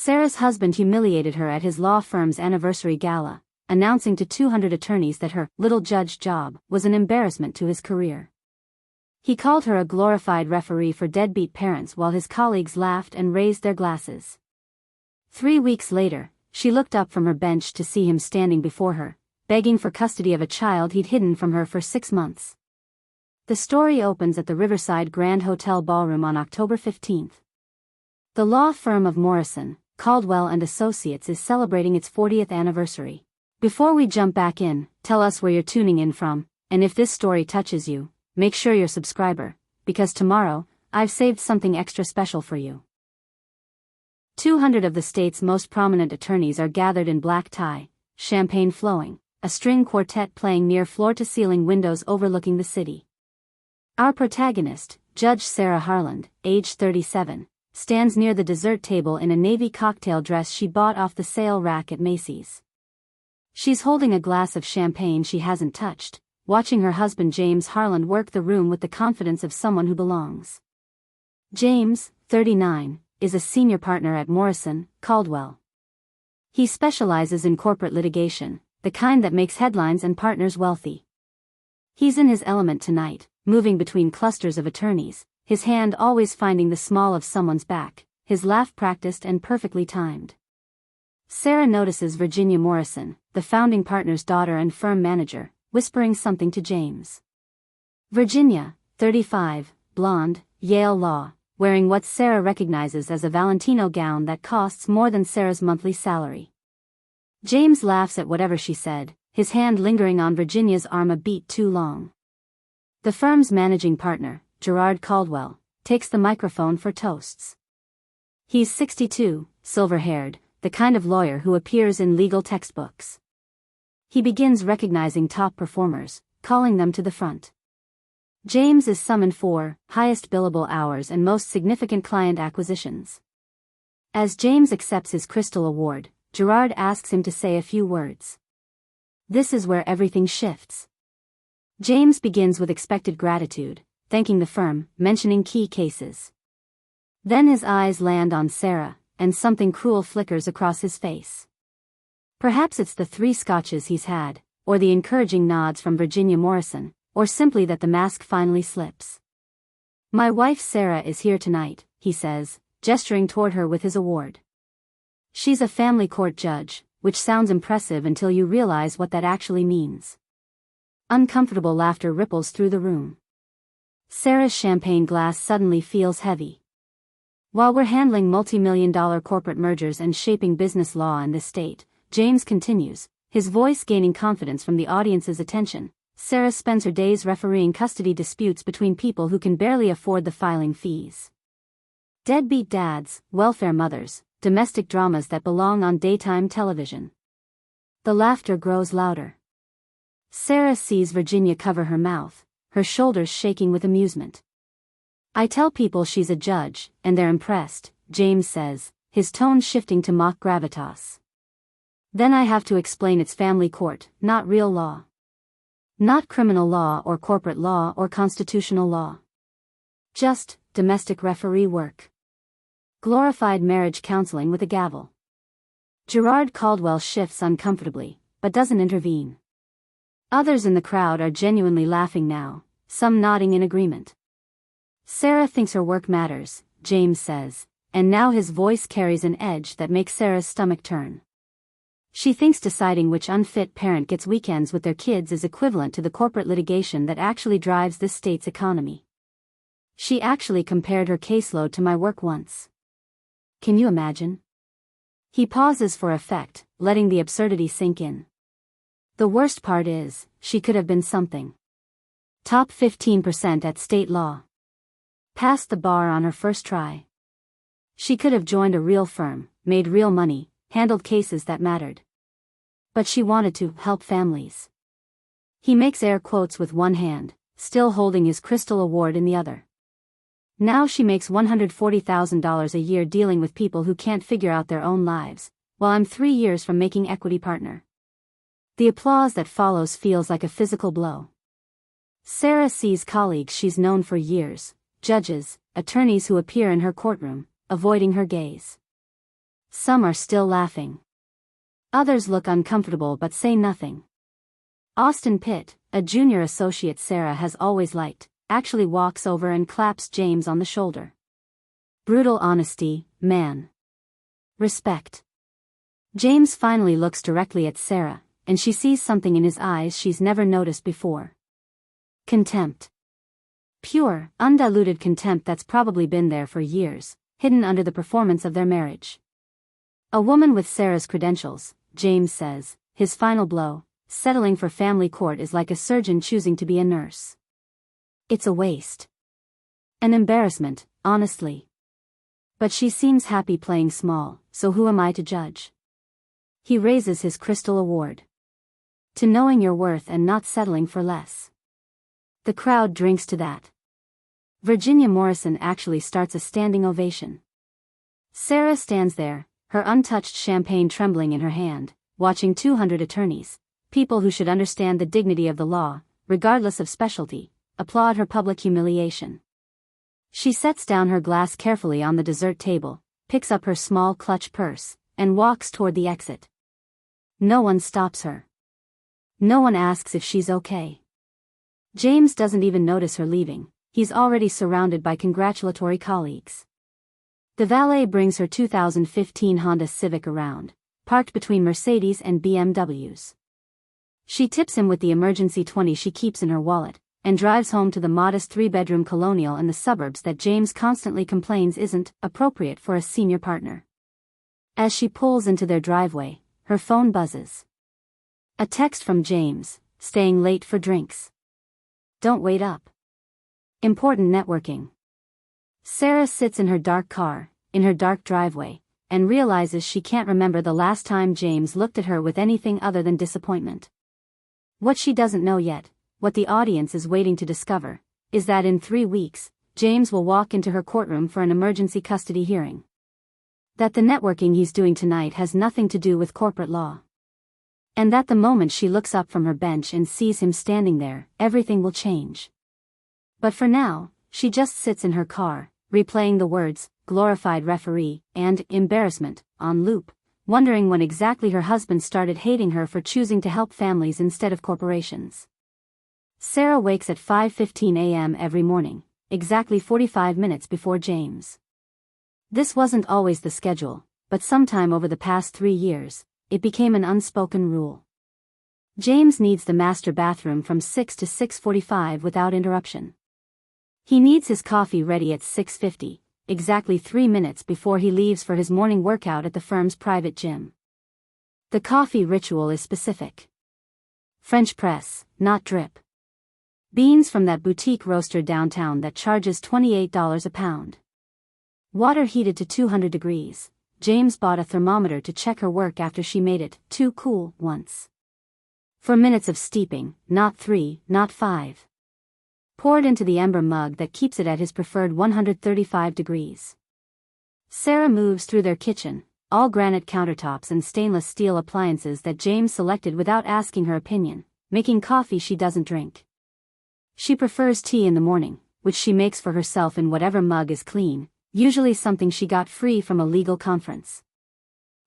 Sarah's husband humiliated her at his law firm's anniversary gala, announcing to 200 attorneys that her little judge job was an embarrassment to his career. He called her a glorified referee for deadbeat parents while his colleagues laughed and raised their glasses. 3 weeks later, she looked up from her bench to see him standing before her, begging for custody of a child he'd hidden from her for 6 months. The story opens at the Riverside Grand Hotel ballroom on October 15. The law firm of Morrison, Caldwell and Associates is celebrating its 40th anniversary. Before we jump back in, tell us where you're tuning in from, and if this story touches you, make sure you're a subscriber, because tomorrow, I've saved something extra special for you. 200 of the state's most prominent attorneys are gathered in black tie, champagne flowing, a string quartet playing near floor-to-ceiling windows overlooking the city. Our protagonist, Judge Sarah Harland, age 37, stands near the dessert table in a navy cocktail dress she bought off the sale rack at Macy's. She's holding a glass of champagne she hasn't touched, watching her husband James Harland work the room with the confidence of someone who belongs. James, 39, is a senior partner at Morrison, Caldwell. He specializes in corporate litigation, the kind that makes headlines and partners wealthy. He's in his element tonight, moving between clusters of attorneys, his hand always finding the small of someone's back, his laugh practiced and perfectly timed. Sarah notices Virginia Morrison, the founding partner's daughter and firm manager, whispering something to James. Virginia, 35, blonde, Yale Law, wearing what Sarah recognizes as a Valentino gown that costs more than Sarah's monthly salary. James laughs at whatever she said, his hand lingering on Virginia's arm a beat too long. The firm's managing partner, Gerard Caldwell, takes the microphone for toasts. He's 62, silver-haired, the kind of lawyer who appears in legal textbooks. He begins recognizing top performers, calling them to the front. James is summoned for highest billable hours and most significant client acquisitions. As James accepts his Crystal Award, Gerard asks him to say a few words. This is where everything shifts. James begins with expected gratitude, thanking the firm, mentioning key cases. Then his eyes land on Sarah, and something cruel flickers across his face. Perhaps it's the 3 scotches he's had, or the encouraging nods from Virginia Morrison, or simply that the mask finally slips. My wife Sarah is here tonight, he says, gesturing toward her with his award. She's a family court judge, which sounds impressive until you realize what that actually means. Uncomfortable laughter ripples through the room. Sarah's champagne glass suddenly feels heavy. While we're handling multi-million-dollar corporate mergers and shaping business law in this state, James continues, his voice gaining confidence from the audience's attention, Sarah spends her days refereeing custody disputes between people who can barely afford the filing fees. Deadbeat dads, welfare mothers, domestic dramas that belong on daytime television. The laughter grows louder. Sarah sees Virginia cover her mouth, her shoulders shaking with amusement. I tell people she's a judge, and they're impressed, James says, his tone shifting to mock gravitas. Then I have to explain it's family court, not real law. Not criminal law or corporate law or constitutional law. Just domestic referee work. Glorified marriage counseling with a gavel. Gerard Caldwell shifts uncomfortably, but doesn't intervene. Others in the crowd are genuinely laughing now, some nodding in agreement. Sarah thinks her work matters, James says, and now his voice carries an edge that makes Sarah's stomach turn. She thinks deciding which unfit parent gets weekends with their kids is equivalent to the corporate litigation that actually drives this state's economy. She actually compared her caseload to my work once. Can you imagine? He pauses for effect, letting the absurdity sink in. The worst part is, she could have been something. Top 15% at state law. Passed the bar on her first try. She could have joined a real firm, made real money, handled cases that mattered. But she wanted to help families. He makes air quotes with one hand, still holding his Crystal Award in the other. Now she makes $140,000 a year dealing with people who can't figure out their own lives, while I'm 3 years from making equity partner. The applause that follows feels like a physical blow. Sarah sees colleagues she's known for years, judges, attorneys who appear in her courtroom, avoiding her gaze. Some are still laughing. Others look uncomfortable but say nothing. Austin Pitt, a junior associate Sarah has always liked, actually walks over and claps James on the shoulder. Brutal honesty, man. Respect. James finally looks directly at Sarah, and she sees something in his eyes she's never noticed before. Contempt. Pure, undiluted contempt that's probably been there for years, hidden under the performance of their marriage. A woman with Sarah's credentials, James says, his final blow, settling for family court is like a surgeon choosing to be a nurse. It's a waste. An embarrassment, honestly. But she seems happy playing small, so who am I to judge? He raises his crystal award. To knowing your worth and not settling for less. The crowd drinks to that. Virginia Morrison actually starts a standing ovation. Sarah stands there, her untouched champagne trembling in her hand, watching 200 attorneys, people who should understand the dignity of the law, regardless of specialty, applaud her public humiliation. She sets down her glass carefully on the dessert table, picks up her small clutch purse, and walks toward the exit. No one stops her. No one asks if she's okay. James doesn't even notice her leaving, he's already surrounded by congratulatory colleagues. The valet brings her 2015 Honda Civic around, parked between Mercedes and BMWs. She tips him with the emergency 20 she keeps in her wallet, and drives home to the modest 3-bedroom colonial in the suburbs that James constantly complains isn't appropriate for a senior partner. As she pulls into their driveway, her phone buzzes. A text from James, staying late for drinks. Don't wait up. Important networking. Sarah sits in her dark car, in her dark driveway, and realizes she can't remember the last time James looked at her with anything other than disappointment. What she doesn't know yet, what the audience is waiting to discover, is that in 3 weeks, James will walk into her courtroom for an emergency custody hearing. That the networking he's doing tonight has nothing to do with corporate law. And that the moment she looks up from her bench and sees him standing there, everything will change. But for now, she just sits in her car, replaying the words, glorified referee, and embarrassment, on loop, wondering when exactly her husband started hating her for choosing to help families instead of corporations. Sarah wakes at 5:15 a.m. every morning, exactly 45 minutes before James. This wasn't always the schedule, but sometime over the past 3 years, it became an unspoken rule. James needs the master bathroom from 6 to 6:45 without interruption. He needs his coffee ready at 6:50, exactly 3 minutes before he leaves for his morning workout at the firm's private gym. The coffee ritual is specific. French press, not drip. Beans from that boutique roaster downtown that charges $28 a pound. Water heated to 200 degrees. James bought a thermometer to check her work after she made it too cool once. 4 minutes of steeping, not 3, not 5. Poured into the ember mug that keeps it at his preferred 135 degrees. Sarah moves through their kitchen, all granite countertops and stainless steel appliances that James selected without asking her opinion, making coffee she doesn't drink. She prefers tea in the morning, which she makes for herself in whatever mug is clean, usually something she got free from a legal conference.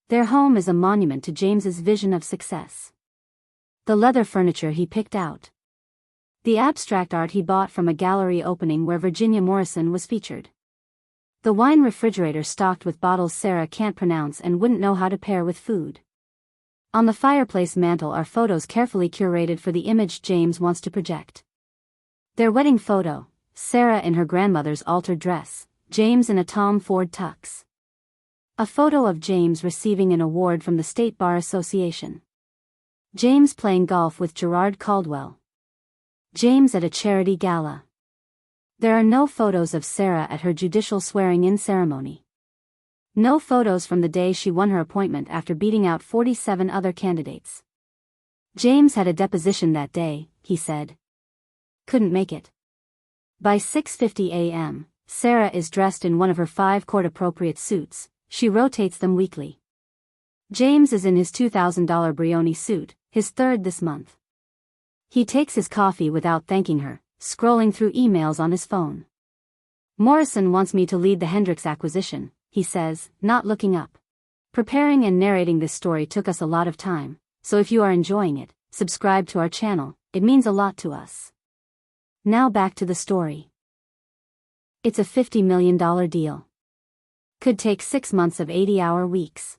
Their home is a monument to James's vision of success. The leather furniture he picked out. The abstract art he bought from a gallery opening where Virginia Morrison was featured. The wine refrigerator stocked with bottles Sarah can't pronounce and wouldn't know how to pair with food. On the fireplace mantel are photos carefully curated for the image James wants to project. Their wedding photo, Sarah in her grandmother's altered dress, James in a Tom Ford tux. A photo of James receiving an award from the State Bar Association. James playing golf with Gerard Caldwell. James at a charity gala. There are no photos of Sarah at her judicial swearing-in ceremony. No photos from the day she won her appointment after beating out 47 other candidates. James had a deposition that day, he said. Couldn't make it. By 6:50 a.m., Sarah is dressed in one of her 5 court-appropriate suits. She rotates them weekly. James is in his $2,000 Brioni suit, his 3rd this month. He takes his coffee without thanking her, scrolling through emails on his phone. Morrison wants me to lead the Hendricks acquisition, he says, not looking up. Preparing and narrating this story took us a lot of time, so if you are enjoying it, subscribe to our channel, it means a lot to us. Now back to the story. It's a $50 million deal. Could take 6 months of 80-hour weeks.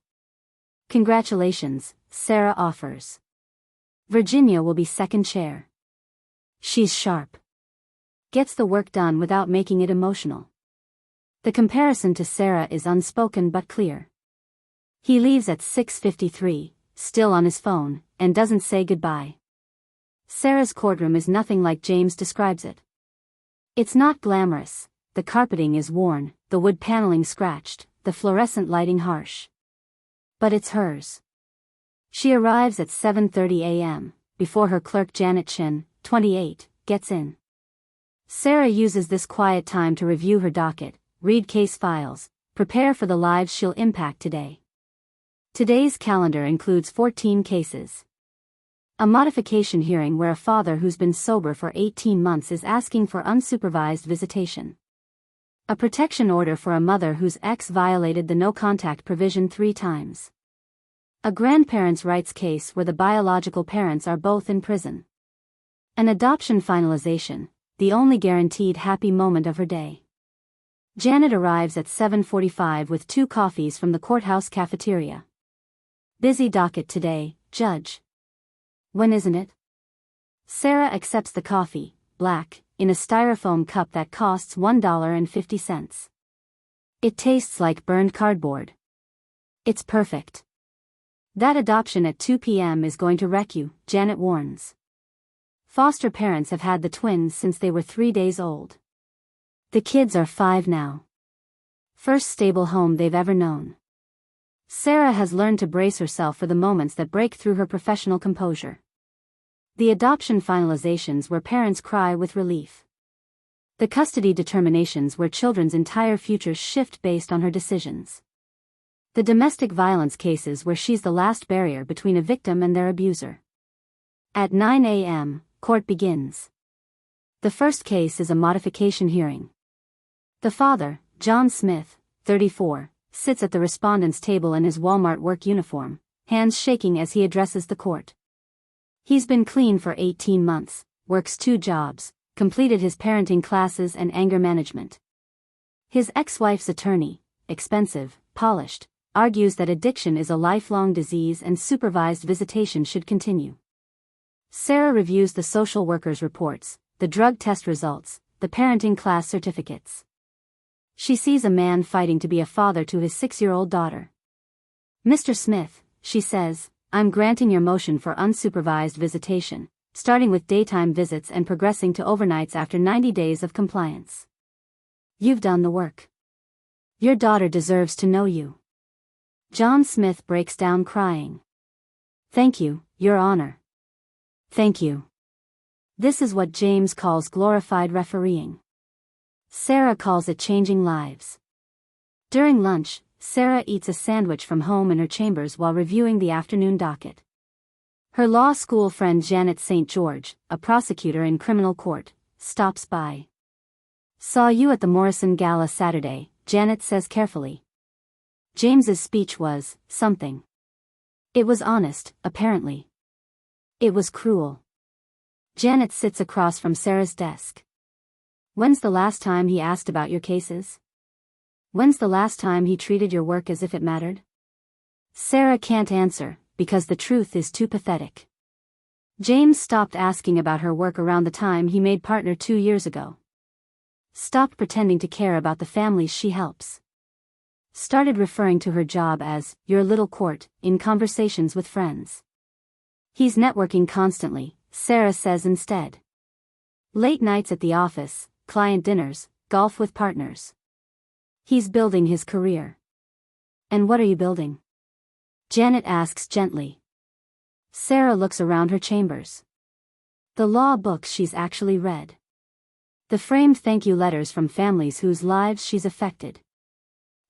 Congratulations, Sarah offers. Virginia will be second chair. She's sharp. Gets the work done without making it emotional. The comparison to Sarah is unspoken but clear. He leaves at 6:53, still on his phone, and doesn't say goodbye. Sarah's courtroom is nothing like James describes it. It's not glamorous, the carpeting is worn, the wood paneling scratched, the fluorescent lighting harsh. But it's hers. She arrives at 7:30 a.m., before her clerk Janet Chin, 28, gets in. Sarah uses this quiet time to review her docket, read case files, prepare for the lives she'll impact today. Today's calendar includes 14 cases. A modification hearing where a father who's been sober for 18 months is asking for unsupervised visitation. A protection order for a mother whose ex violated the no-contact provision 3 times. A grandparents' rights case where the biological parents are both in prison. An adoption finalization, the only guaranteed happy moment of her day. Janet arrives at 7:45 with 2 coffees from the courthouse cafeteria. Busy docket today, Judge. When isn't it? Sarah accepts the coffee, black, in a styrofoam cup that costs $1.50. It tastes like burned cardboard. It's perfect. That adoption at 2 p.m. is going to wreck you, Janet warns. Foster parents have had the twins since they were 3 days old. The kids are 5 now. First stable home they've ever known. Sarah has learned to brace herself for the moments that break through her professional composure. The adoption finalizations where parents cry with relief. The custody determinations where children's entire futures shift based on her decisions. The domestic violence cases where she's the last barrier between a victim and their abuser. At 9 a.m., court begins. The first case is a modification hearing. The father, John Smith, 34, sits at the respondent's table in his Walmart work uniform, hands shaking as he addresses the court. He's been clean for 18 months, works 2 jobs, completed his parenting classes and anger management. His ex-wife's attorney, expensive, polished, argues that addiction is a lifelong disease and supervised visitation should continue. Sarah reviews the social worker's reports, the drug test results, the parenting class certificates. She sees a man fighting to be a father to his 6-year-old daughter. Mr. Smith, she says, I'm granting your motion for unsupervised visitation, starting with daytime visits and progressing to overnights after 90 days of compliance. You've done the work. Your daughter deserves to know you. John Smith breaks down crying. Thank you, Your Honor. Thank you. This is what James calls glorified refereeing. Sarah calls it changing lives. During lunch, Sarah eats a sandwich from home in her chambers while reviewing the afternoon docket. Her law school friend Janet St. George, a prosecutor in criminal court, stops by. Saw you at the Morrison Gala Saturday, Janet says carefully. James's speech was something. It was honest, apparently. It was cruel. Janet sits across from Sarah's desk. When's the last time he asked about your cases? When's the last time he treated your work as if it mattered? Sarah can't answer, because the truth is too pathetic. James stopped asking about her work around the time he made partner 2 years ago. Stopped pretending to care about the families she helps. Started referring to her job as, your little court, in conversations with friends. He's networking constantly, Sarah says instead. Late nights at the office, client dinners, golf with partners. He's building his career. And what are you building? Janet asks gently. Sarah looks around her chambers. The law books she's actually read. The framed thank you letters from families whose lives she's affected.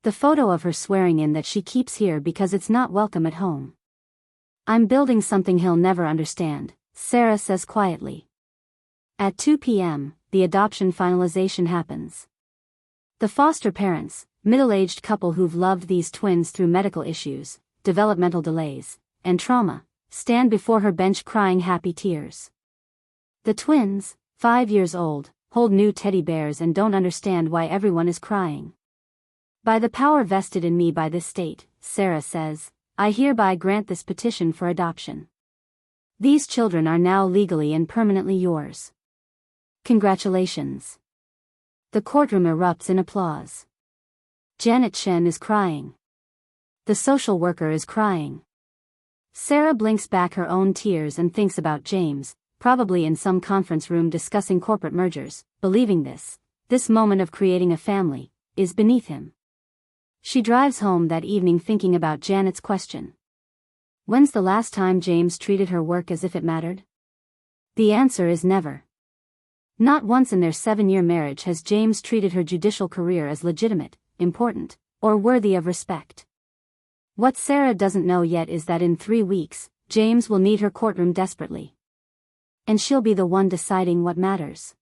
The photo of her swearing in that she keeps here because it's not welcome at home. I'm building something he'll never understand, Sarah says quietly. At 2 p.m., the adoption finalization happens. The foster parents, middle-aged couple who've loved these twins through medical issues, developmental delays, and trauma, stand before her bench crying happy tears. The twins, 5 years old, hold new teddy bears and don't understand why everyone is crying. By the power vested in me by this state, Sarah says, I hereby grant this petition for adoption. These children are now legally and permanently yours. Congratulations. The courtroom erupts in applause. Janet Chen is crying. The social worker is crying. Sarah blinks back her own tears and thinks about James, probably in some conference room discussing corporate mergers, believing this moment of creating a family, is beneath him. She drives home that evening thinking about Janet's question. When's the last time James treated her work as if it mattered? The answer is never. Not once in their 7-year marriage has James treated her judicial career as legitimate, important, or worthy of respect. What Sarah doesn't know yet is that in 3 weeks, James will need her courtroom desperately. And she'll be the one deciding what matters.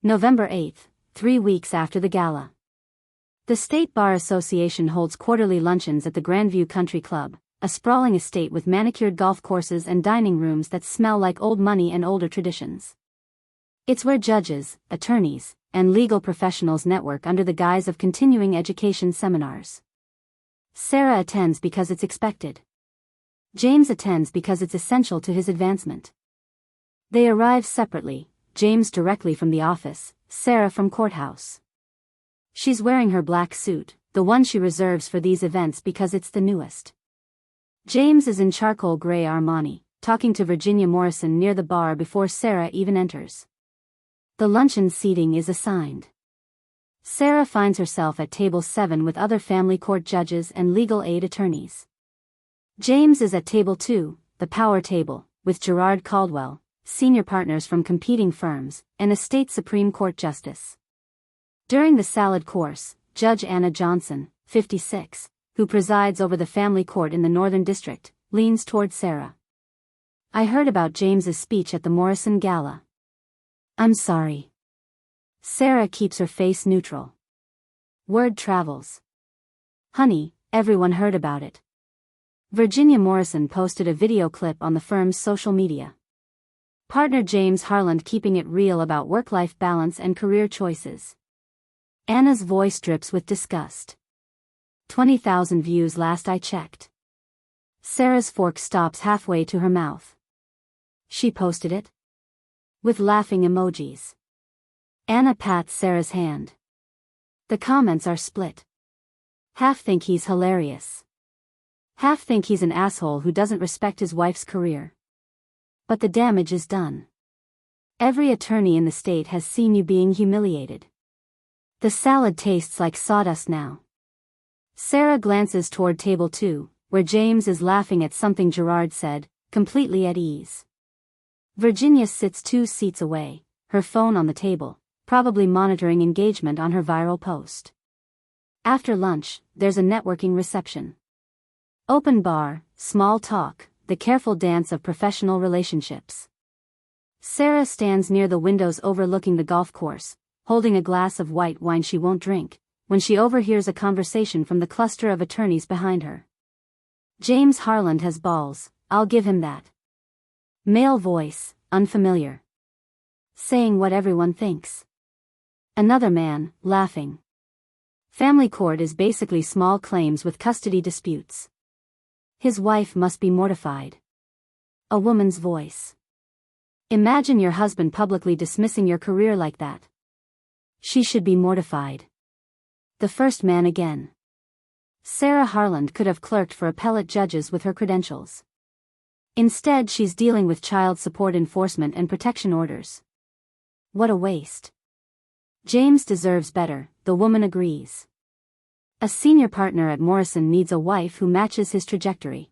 November 8th, 3 weeks after the gala. The State Bar Association holds quarterly luncheons at the Grandview Country Club, a sprawling estate with manicured golf courses and dining rooms that smell like old money and older traditions. It's where judges, attorneys, and legal professionals network under the guise of continuing education seminars. Sarah attends because it's expected. James attends because it's essential to his advancement. They arrive separately, James directly from the office, Sarah from courthouse. She's wearing her black suit, the one she reserves for these events because it's the newest. James is in charcoal gray Armani, talking to Virginia Morrison near the bar before Sarah even enters. The luncheon seating is assigned. Sarah finds herself at table 7 with other family court judges and legal aid attorneys. James is at table 2, the power table, with Gerard Caldwell, senior partners from competing firms, and a state Supreme Court justice. During the salad course, Judge Anna Johnson, 56, who presides over the family court in the Northern District, leans toward Sarah. I heard about James's speech at the Morrison Gala. I'm sorry. Sarah keeps her face neutral. Word travels. Honey, everyone heard about it. Virginia Morrison posted a video clip on the firm's social media. Partner James Harland keeping it real about work-life balance and career choices. Anna's voice drips with disgust. 20,000 views last I checked. Sarah's fork stops halfway to her mouth. She posted it? With laughing emojis. Anna pats Sarah's hand. The comments are split. Half think he's hilarious. Half think he's an asshole who doesn't respect his wife's career. But the damage is done. Every attorney in the state has seen you being humiliated. The salad tastes like sawdust now. Sarah glances toward table 2, where James is laughing at something Gerard said, completely at ease. Virginia sits 2 seats away, her phone on the table, probably monitoring engagement on her viral post. After lunch, there's a networking reception. Open bar, small talk, the careful dance of professional relationships. Sarah stands near the windows overlooking the golf course, holding a glass of white wine she won't drink, when she overhears a conversation from the cluster of attorneys behind her. James Harland has balls, I'll give him that. Male voice, unfamiliar. Saying what everyone thinks. Another man, laughing. Family court is basically small claims with custody disputes. His wife must be mortified. A woman's voice. Imagine your husband publicly dismissing your career like that. She should be mortified. The first man again. Sarah Harland could have clerked for appellate judges with her credentials. Instead, she's dealing with child support enforcement and protection orders. What a waste. James deserves better, the woman agrees. A senior partner at Morrison needs a wife who matches his trajectory.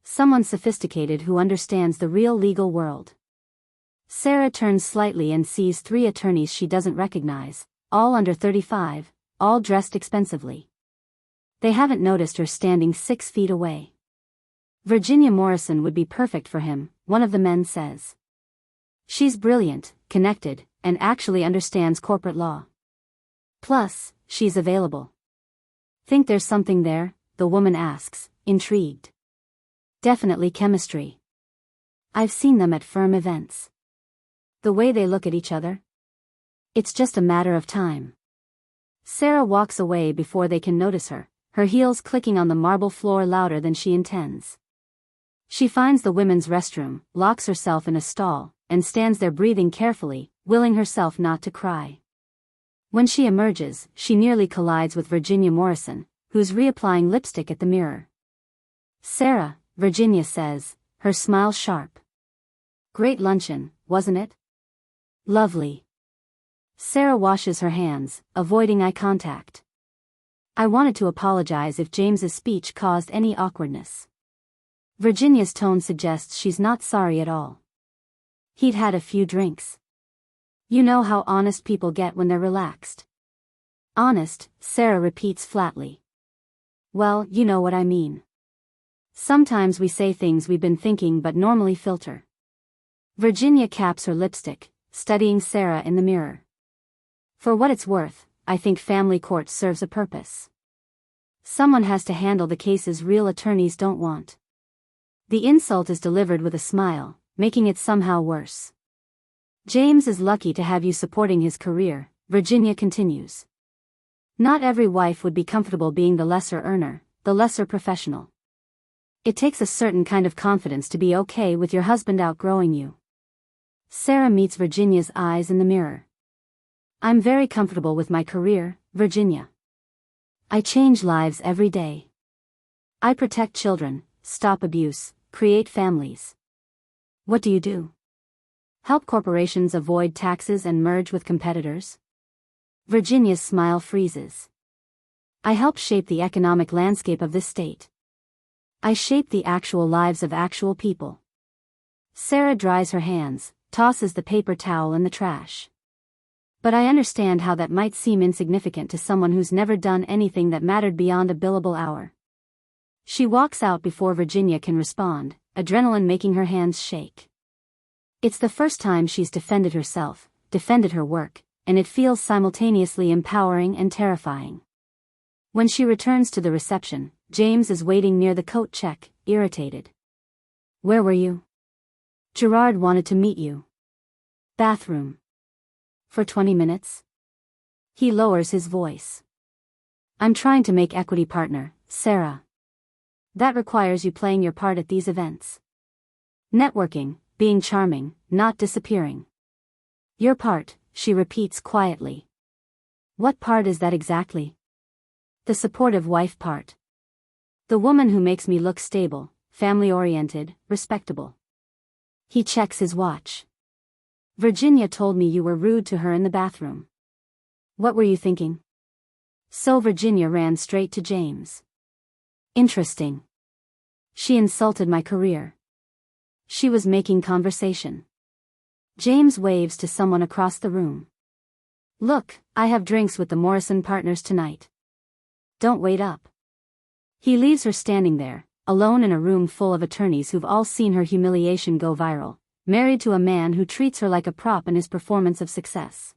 Someone sophisticated who understands the real legal world. Sarah turns slightly and sees 3 attorneys she doesn't recognize, all under 35, all dressed expensively. They haven't noticed her standing 6 feet away. Virginia Morrison would be perfect for him, one of the men says. She's brilliant, connected, and actually understands corporate law. Plus, she's available. Think there's something there? The woman asks, intrigued. Definitely chemistry. I've seen them at firm events. The way they look at each other. It's just a matter of time. Sarah walks away before they can notice her, her heels clicking on the marble floor louder than she intends. She finds the women's restroom, locks herself in a stall, and stands there breathing carefully, willing herself not to cry. When she emerges, she nearly collides with Virginia Morrison, who's reapplying lipstick at the mirror. Sarah, Virginia says, her smile sharp. Great luncheon, wasn't it? Lovely. Sarah washes her hands, avoiding eye contact. I wanted to apologize if James's speech caused any awkwardness. Virginia's tone suggests she's not sorry at all. He'd had a few drinks. You know how honest people get when they're relaxed. Honest, Sarah repeats flatly. Well, you know what I mean. Sometimes we say things we've been thinking but normally filter. Virginia caps her lipstick, studying Sarah in the mirror. For what it's worth, I think family court serves a purpose. Someone has to handle the cases real attorneys don't want. The insult is delivered with a smile, making it somehow worse. James is lucky to have you supporting his career, Virginia continues. Not every wife would be comfortable being the lesser earner, the lesser professional. It takes a certain kind of confidence to be okay with your husband outgrowing you. Sarah meets Virginia's eyes in the mirror. I'm very comfortable with my career, Virginia. I change lives every day. I protect children, stop abuse, create families. What do you do? Help corporations avoid taxes and merge with competitors? Virginia's smile freezes. I help shape the economic landscape of this state. I shape the actual lives of actual people. Sarah dries her hands, tosses the paper towel in the trash. But I understand how that might seem insignificant to someone who's never done anything that mattered beyond a billable hour. She walks out before Virginia can respond, adrenaline making her hands shake. It's the first time she's defended herself, defended her work, and it feels simultaneously empowering and terrifying. When she returns to the reception, James is waiting near the coat check, irritated. Where were you? Gerard wanted to meet you. Bathroom. For 20 minutes? He lowers his voice. I'm trying to make equity partner, Sarah. That requires you playing your part at these events. Networking, being charming, not disappearing. Your part, she repeats quietly. What part is that exactly? The supportive wife part. The woman who makes me look stable, family-oriented, respectable. He checks his watch. Virginia told me you were rude to her in the bathroom. What were you thinking? So Virginia ran straight to James. Interesting. She insulted my career. She was making conversation. James waves to someone across the room. Look, I have drinks with the Morrison partners tonight. Don't wait up. He leaves her standing there, alone in a room full of attorneys who've all seen her humiliation go viral, married to a man who treats her like a prop in his performance of success.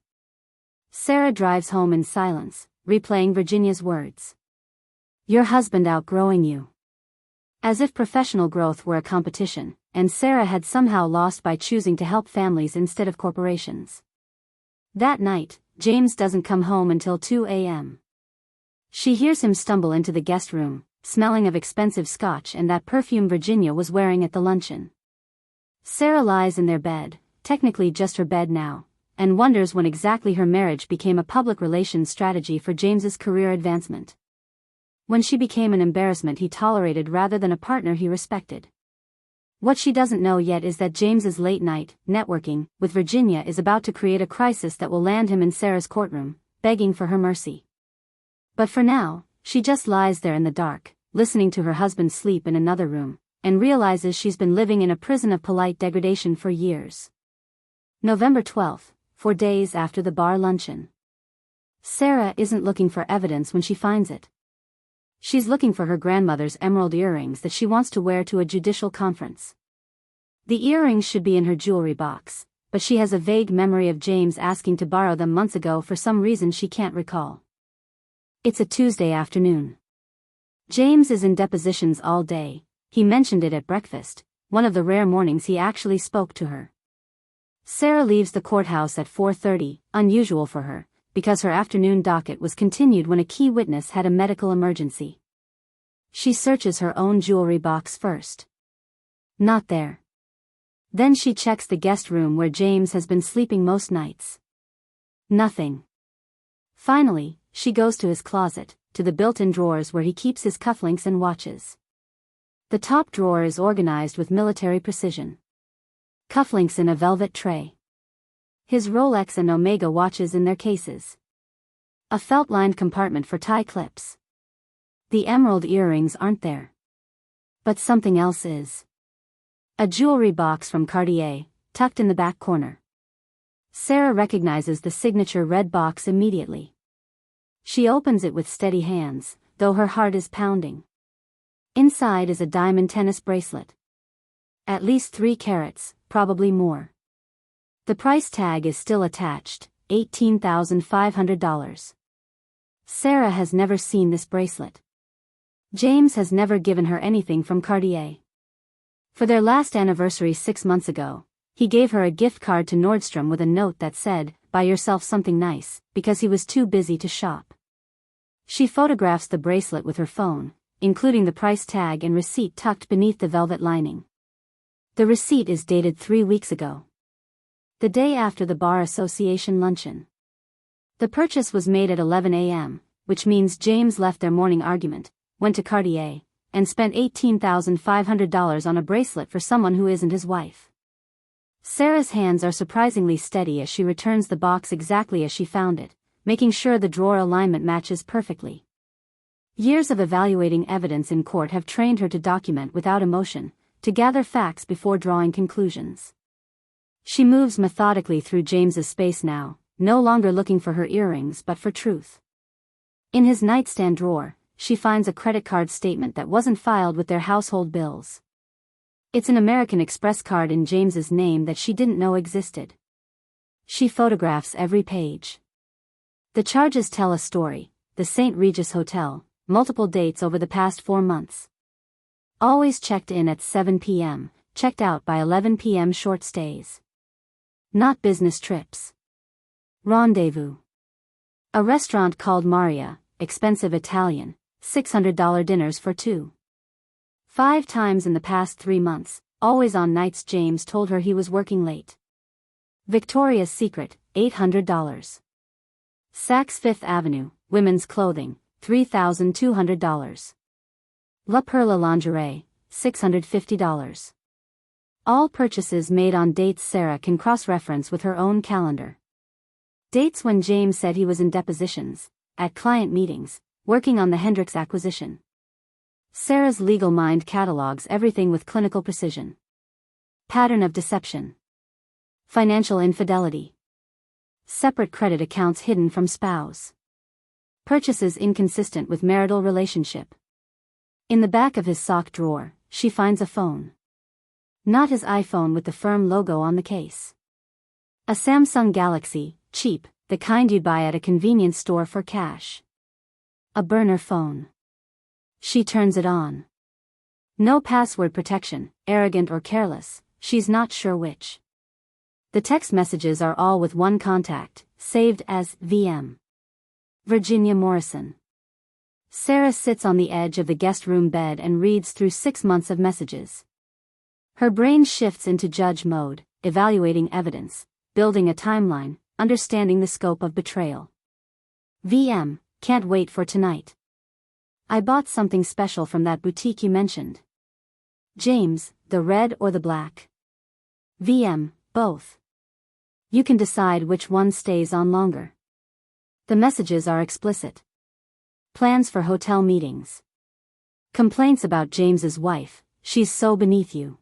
Sarah drives home in silence, replaying Virginia's words. Your husband outgrowing you. As if professional growth were a competition, and Sarah had somehow lost by choosing to help families instead of corporations. That night, James doesn't come home until 2 a.m. She hears him stumble into the guest room, smelling of expensive scotch and that perfume Virginia was wearing at the luncheon. Sarah lies in their bed, technically just her bed now, and wonders when exactly her marriage became a public relations strategy for James's career advancement. When she became an embarrassment he tolerated rather than a partner he respected. What she doesn't know yet is that James's late-night networking with Virginia is about to create a crisis that will land him in Sarah's courtroom, begging for her mercy. But for now, she just lies there in the dark, listening to her husband sleep in another room, and realizes she's been living in a prison of polite degradation for years. November 12th, 4 days after the bar luncheon. Sarah isn't looking for evidence when she finds it. She's looking for her grandmother's emerald earrings that she wants to wear to a judicial conference. The earrings should be in her jewelry box, but she has a vague memory of James asking to borrow them months ago for some reason she can't recall. It's a Tuesday afternoon. James is in depositions all day. He mentioned it at breakfast, one of the rare mornings he actually spoke to her. Sarah leaves the courthouse at 4:30, unusual for her, because her afternoon docket was continued when a key witness had a medical emergency. She searches her own jewelry box first. Not there. Then she checks the guest room where James has been sleeping most nights. Nothing. Finally, she goes to his closet, to the built-in drawers where he keeps his cufflinks and watches. The top drawer is organized with military precision. Cufflinks in a velvet tray. His Rolex and Omega watches in their cases. A felt-lined compartment for tie clips. The emerald earrings aren't there. But something else is. A jewelry box from Cartier, tucked in the back corner. Sarah recognizes the signature red box immediately. She opens it with steady hands, though her heart is pounding. Inside is a diamond tennis bracelet. At least 3 carats, probably more. The price tag is still attached, $18,500. Sarah has never seen this bracelet. James has never given her anything from Cartier. For their last anniversary 6 months ago, he gave her a gift card to Nordstrom with a note that said, "Buy yourself something nice," because he was too busy to shop. She photographs the bracelet with her phone, including the price tag and receipt tucked beneath the velvet lining. The receipt is dated 3 weeks ago. The day after the Bar Association luncheon. The purchase was made at 11 a.m., which means James left their morning argument, went to Cartier, and spent $18,500 on a bracelet for someone who isn't his wife. Sarah's hands are surprisingly steady as she returns the box exactly as she found it, making sure the drawer alignment matches perfectly. Years of evaluating evidence in court have trained her to document without emotion, to gather facts before drawing conclusions. She moves methodically through James's space now, no longer looking for her earrings but for truth. In his nightstand drawer, she finds a credit card statement that wasn't filed with their household bills. It's an American Express card in James's name that she didn't know existed. She photographs every page. The charges tell a story: the St. Regis Hotel, multiple dates over the past 4 months. Always checked in at 7 p.m., checked out by 11 p.m. short stays. Not business trips. Rendezvous. A restaurant called Maria, expensive Italian, $600 dinners for 2. 5 times in the past 3 months, always on nights James told her he was working late. Victoria's Secret, $800. Saks Fifth Avenue, women's clothing, $3,200. La Perla lingerie, $650. All purchases made on dates Sarah can cross-reference with her own calendar. Dates when James said he was in depositions, at client meetings, working on the Hendricks acquisition. Sarah's legal mind catalogs everything with clinical precision. Pattern of deception. Financial infidelity. Separate credit accounts hidden from spouse. Purchases inconsistent with marital relationship. In the back of his sock drawer, she finds a phone. Not his iPhone with the firm logo on the case. A Samsung Galaxy, cheap, the kind you'd buy at a convenience store for cash. A burner phone. She turns it on. No password protection, arrogant or careless, she's not sure which. The text messages are all with one contact, saved as VM. Virginia Morrison. Sarah sits on the edge of the guest room bed and reads through 6 months of messages. Her brain shifts into judge mode, evaluating evidence, building a timeline, understanding the scope of betrayal. VM, can't wait for tonight. I bought something special from that boutique you mentioned. James, the red or the black? VM, both. You can decide which one stays on longer. The messages are explicit. Plans for hotel meetings. Complaints about James's wife: she's so beneath you.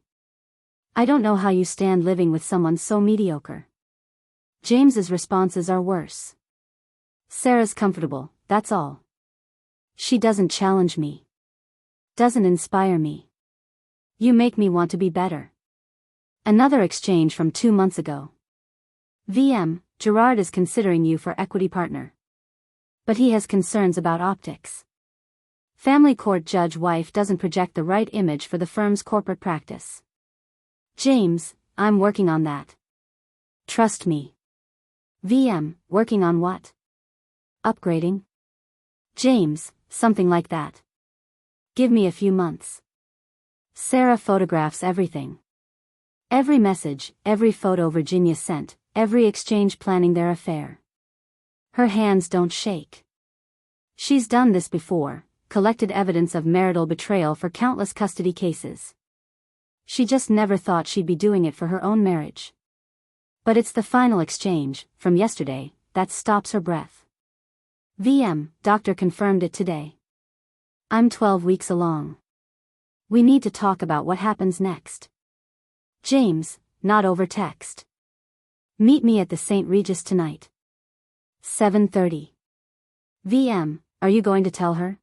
I don't know how you stand living with someone so mediocre. James's responses are worse. Sarah's comfortable, that's all. She doesn't challenge me. Doesn't inspire me. You make me want to be better. Another exchange from 2 months ago. VM, Gerard is considering you for equity partner. But he has concerns about optics. Family court judge wife doesn't project the right image for the firm's corporate practice. James, I'm working on that. Trust me. VM, working on what? Upgrading? James, something like that. Give me a few months. Sarah photographs everything. Every message, every photo Virginia sent, every exchange planning their affair. Her hands don't shake. She's done this before, collected evidence of marital betrayal for countless custody cases. She just never thought she'd be doing it for her own marriage. But it's the final exchange, from yesterday, that stops her breath. VM, doctor confirmed it today. I'm 12 weeks along. We need to talk about what happens next. James, not over text. Meet me at the St. Regis tonight. 7:30. VM, are you going to tell her?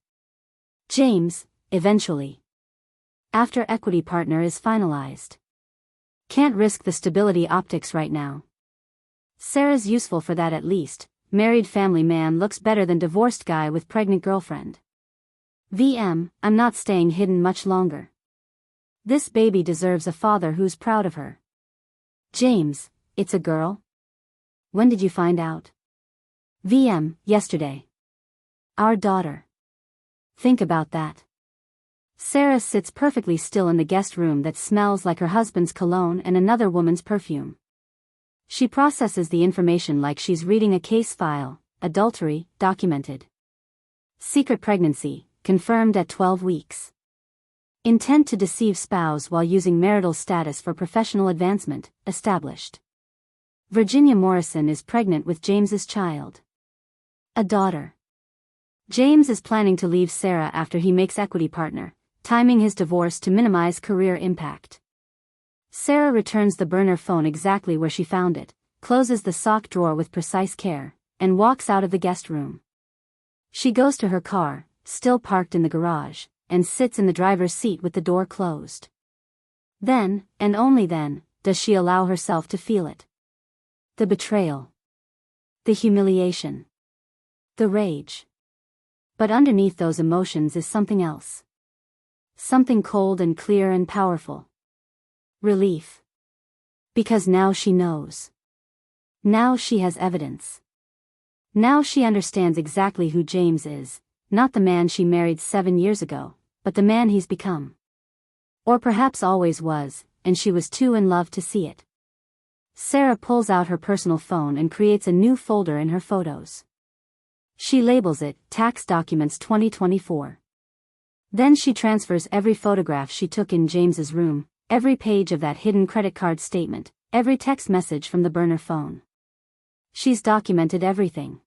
James, eventually. After equity partner is finalized. Can't risk the stability optics right now. Sarah's useful for that at least. Married family man looks better than divorced guy with pregnant girlfriend. VM, I'm not staying hidden much longer. This baby deserves a father who's proud of her. James, it's a girl? When did you find out? VM, yesterday. Our daughter. Think about that. Sarah sits perfectly still in the guest room that smells like her husband's cologne and another woman's perfume. She processes the information like she's reading a case file. Adultery, documented. Secret pregnancy, confirmed at 12 weeks. Intent to deceive spouse while using marital status for professional advancement, established. Virginia Morrison is pregnant with James's child. A daughter. James is planning to leave Sarah after he makes equity partner, timing his divorce to minimize career impact. Sarah returns the burner phone exactly where she found it, closes the sock drawer with precise care, and walks out of the guest room. She goes to her car, still parked in the garage, and sits in the driver's seat with the door closed. Then, and only then, does she allow herself to feel it. The betrayal. The humiliation. The rage. But underneath those emotions is something else. Something cold and clear and powerful. Relief. Because now she knows. Now she has evidence. Now she understands exactly who James is, not the man she married 7 years ago, but the man he's become. Or perhaps always was, and she was too in love to see it. Sarah pulls out her personal phone and creates a new folder in her photos. She labels it, Tax Documents 2024. Then she transfers every photograph she took in James's room, every page of that hidden credit card statement, every text message from the burner phone. She's documented everything.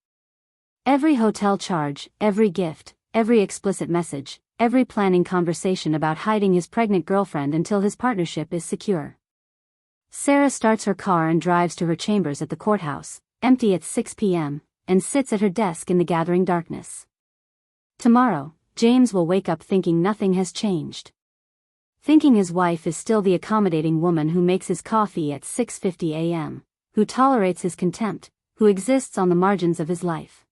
Every hotel charge, every gift, every explicit message, every planning conversation about hiding his pregnant girlfriend until his partnership is secure. Sarah starts her car and drives to her chambers at the courthouse, empty at 6 p.m., and sits at her desk in the gathering darkness. Tomorrow, James will wake up thinking nothing has changed. Thinking his wife is still the accommodating woman who makes his coffee at 6:50 a.m., who tolerates his contempt, who exists on the margins of his life.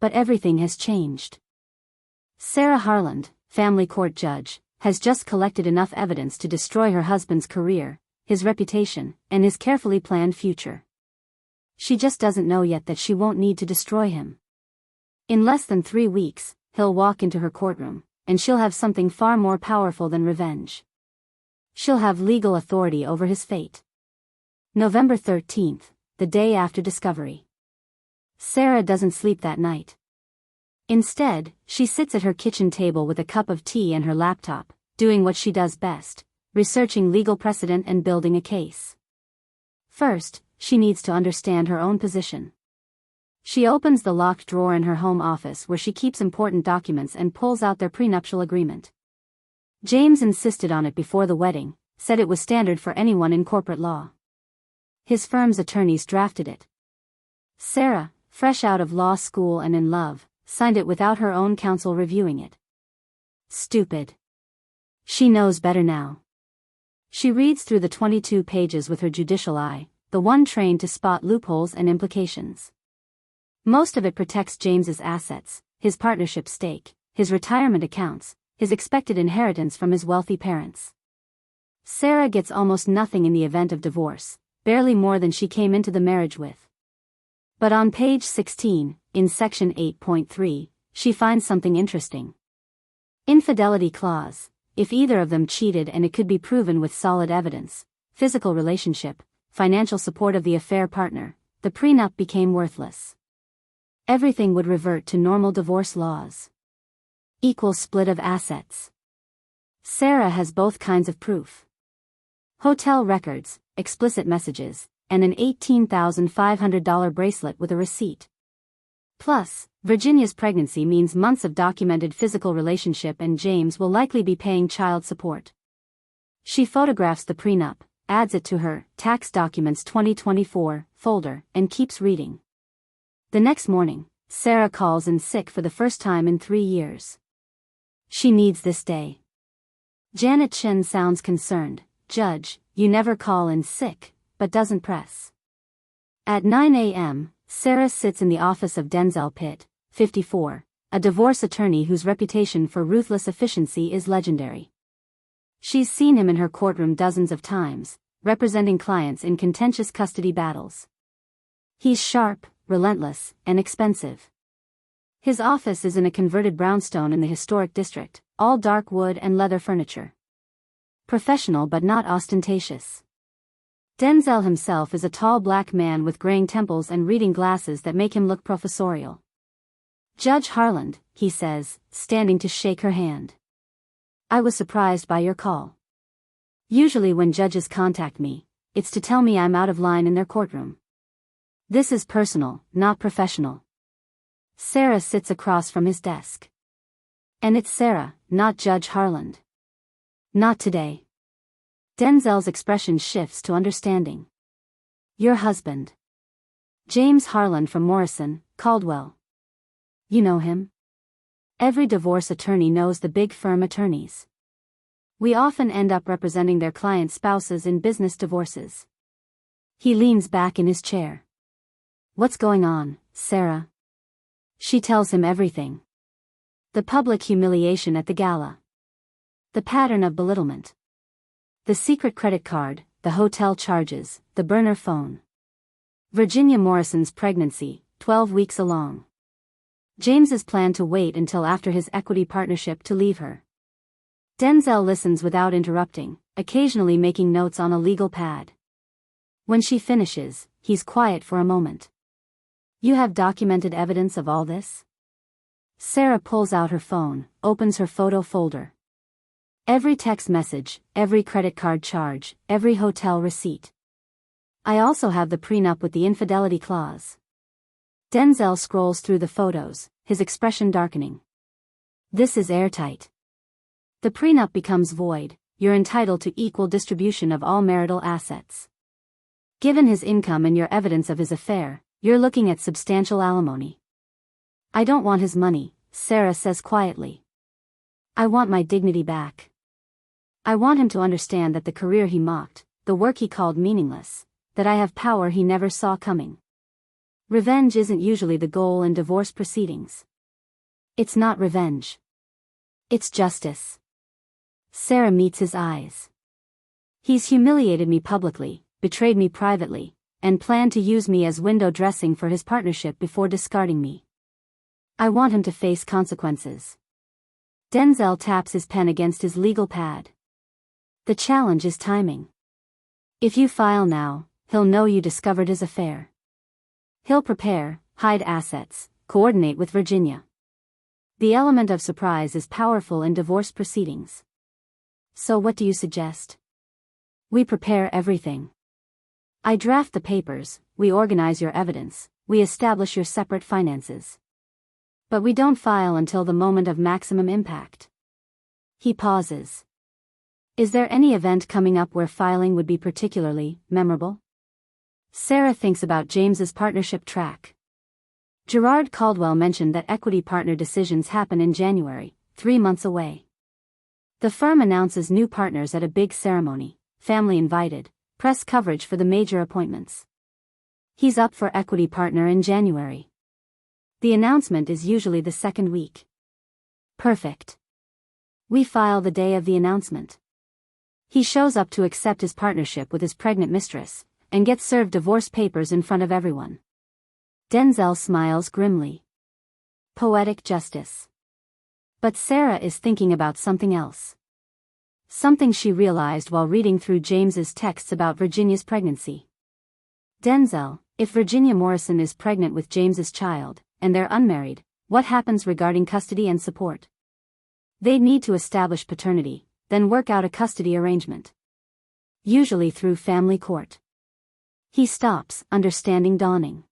But everything has changed. Sarah Harland, family court judge, has just collected enough evidence to destroy her husband's career, his reputation, and his carefully planned future. She just doesn't know yet that she won't need to destroy him. In less than 3 weeks, he'll walk into her courtroom, and she'll have something far more powerful than revenge. She'll have legal authority over his fate. November 13th, the day after discovery. Sarah doesn't sleep that night. Instead, she sits at her kitchen table with a cup of tea and her laptop, doing what she does best, researching legal precedent and building a case. First, she needs to understand her own position. She opens the locked drawer in her home office where she keeps important documents and pulls out their prenuptial agreement. James insisted on it before the wedding, said it was standard for anyone in corporate law. His firm's attorneys drafted it. Sarah, fresh out of law school and in love, signed it without her own counsel reviewing it. Stupid. She knows better now. She reads through the 22 pages with her judicial eye, the one trained to spot loopholes and implications. Most of it protects James's assets, his partnership stake, his retirement accounts, his expected inheritance from his wealthy parents. Sarah gets almost nothing in the event of divorce, barely more than she came into the marriage with. But on page 16, in section 8.3, she finds something interesting. Infidelity clause. If either of them cheated and it could be proven with solid evidence, physical relationship, financial support of the affair partner, the prenup became worthless. Everything would revert to normal divorce laws. Equal split of assets. Sarah has both kinds of proof. Hotel records, explicit messages, and an $18,500 bracelet with a receipt. Plus, Virginia's pregnancy means months of documented physical relationship, and James will likely be paying child support. She photographs the prenup, adds it to her Tax Documents 2024 folder, and keeps reading. The next morning, Sarah calls in sick for the first time in 3 years. She needs this day. Janet Chen sounds concerned. Judge, you never call in sick, but doesn't press. At 9 a.m., Sarah sits in the office of Denzel Pitt, 54, a divorce attorney whose reputation for ruthless efficiency is legendary. She's seen him in her courtroom dozens of times, representing clients in contentious custody battles. He's sharp, relentless, and expensive. His office is in a converted brownstone in the historic district, all dark wood and leather furniture. Professional but not ostentatious. Denzel himself is a tall black man with graying temples and reading glasses that make him look professorial. Judge Harland, he says, standing to shake her hand. I was surprised by your call. Usually when judges contact me, it's to tell me I'm out of line in their courtroom. This is personal, not professional. Sarah sits across from his desk. And it's Sarah, not Judge Harland. Not today. Denzel's expression shifts to understanding. Your husband. James Harland from Morrison, Caldwell. You know him? Every divorce attorney knows the big firm attorneys. We often end up representing their clients' spouses in business divorces. He leans back in his chair. What's going on, Sarah? She tells him everything. The public humiliation at the gala. The pattern of belittlement. The secret credit card, the hotel charges, the burner phone. Virginia Morrison's pregnancy, 12 weeks along. James's plan to wait until after his equity partnership to leave her. Denzel listens without interrupting, occasionally making notes on a legal pad. When she finishes, he's quiet for a moment. You have documented evidence of all this? Sarah pulls out her phone, opens her photo folder. Every text message, every credit card charge, every hotel receipt. I also have the prenup with the infidelity clause. Denzel scrolls through the photos, his expression darkening. This is airtight. The prenup becomes void. You're entitled to equal distribution of all marital assets. Given his income and your evidence of his affair, you're looking at substantial alimony. I don't want his money, Sarah says quietly. I want my dignity back. I want him to understand that the career he mocked, the work he called meaningless, that I have power he never saw coming. Revenge isn't usually the goal in divorce proceedings. It's not revenge. It's justice. Sarah meets his eyes. He's humiliated me publicly, betrayed me privately, and planned to use me as window dressing for his partnership before discarding me. I want him to face consequences. Denzel taps his pen against his legal pad. The challenge is timing. If you file now, he'll know you discovered his affair. He'll prepare, hide assets, coordinate with Virginia. The element of surprise is powerful in divorce proceedings. So what do you suggest? We prepare everything. I draft the papers, we organize your evidence, we establish your separate finances. But we don't file until the moment of maximum impact. He pauses. Is there any event coming up where filing would be particularly memorable? Sarah thinks about James's partnership track. Gerard Caldwell mentioned that equity partner decisions happen in January, 3 months away. The firm announces new partners at a big ceremony, family invited, press coverage for the major appointments. He's up for equity partner in January. The announcement is usually the second week. Perfect. We file the day of the announcement. He shows up to accept his partnership with his pregnant mistress, and gets served divorce papers in front of everyone. Denzel smiles grimly. Poetic justice. But Sarah is thinking about something else. Something she realized while reading through James's texts about Virginia's pregnancy. Denzel, if Virginia Morrison is pregnant with James's child, and they're unmarried, what happens regarding custody and support? They'd need to establish paternity, then work out a custody arrangement. Usually through family court. He stops, understanding dawning.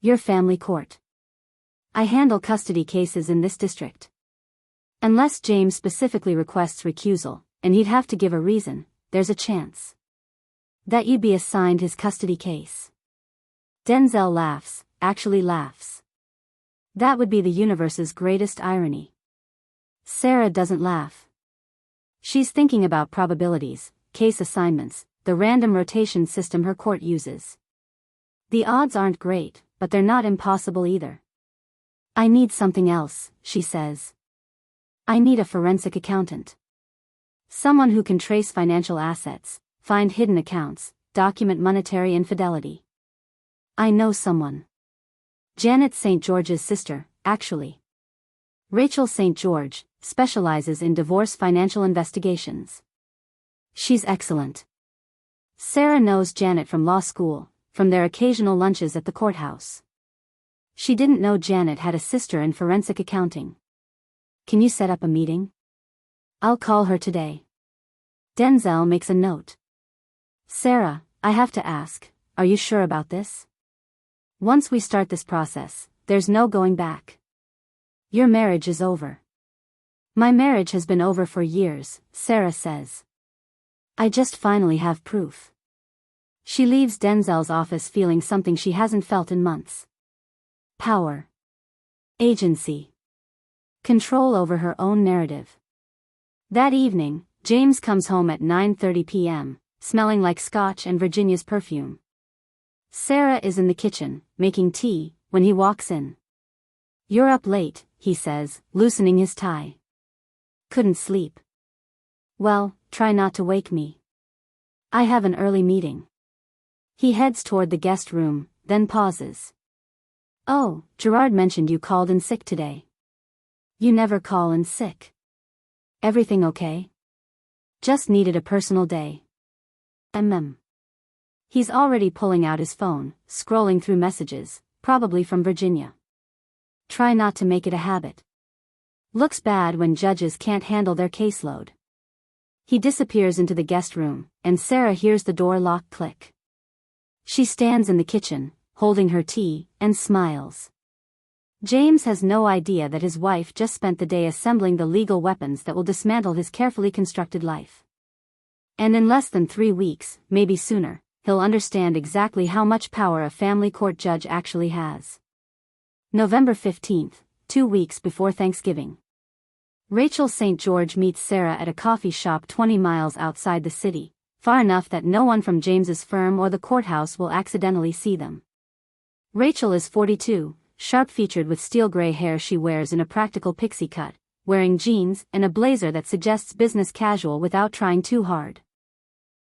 Your family court. I handle custody cases in this district. Unless James specifically requests recusal, and he'd have to give a reason, there's a chance that you'd be assigned his custody case. Denzel laughs, actually laughs. That would be the universe's greatest irony. Sarah doesn't laugh. She's thinking about probabilities, case assignments, the random rotation system her court uses. The odds aren't great, but they're not impossible either. I need something else, she says. I need a forensic accountant. Someone who can trace financial assets, find hidden accounts, document monetary infidelity. I know someone. Janet St. George's sister, actually. Rachel St. George specializes in divorce financial investigations. She's excellent. Sarah knows Janet from law school, from their occasional lunches at the courthouse. She didn't know Janet had a sister in forensic accounting. Can you set up a meeting? I'll call her today. Denzel makes a note. Sarah, I have to ask, are you sure about this? Once we start this process, there's no going back. Your marriage is over. My marriage has been over for years, Sarah says. I just finally have proof. She leaves Denzel's office feeling something she hasn't felt in months. Power. Agency. Control over her own narrative. That evening, James comes home at 9:30 p.m., smelling like Scotch and Virginia's perfume. Sarah is in the kitchen, making tea, when he walks in. You're up late, he says, loosening his tie. Couldn't sleep. Well, try not to wake me. I have an early meeting. He heads toward the guest room, then pauses. Oh, Gerard mentioned you called in sick today. You never call in sick. Everything okay? Just needed a personal day. He's already pulling out his phone, scrolling through messages, probably from Virginia. Try not to make it a habit. Looks bad when judges can't handle their caseload. He disappears into the guest room, and Sarah hears the door lock click. She stands in the kitchen, holding her tea, and smiles. James has no idea that his wife just spent the day assembling the legal weapons that will dismantle his carefully constructed life. And in less than 3 weeks, maybe sooner, he'll understand exactly how much power a family court judge actually has. November 15th, 2 weeks before Thanksgiving. Rachel St. George meets Sarah at a coffee shop 20 miles outside the city, far enough that no one from James's firm or the courthouse will accidentally see them. Rachel is 42, sharp-featured with steel gray hair she wears in a practical pixie cut, wearing jeans and a blazer that suggests business casual without trying too hard.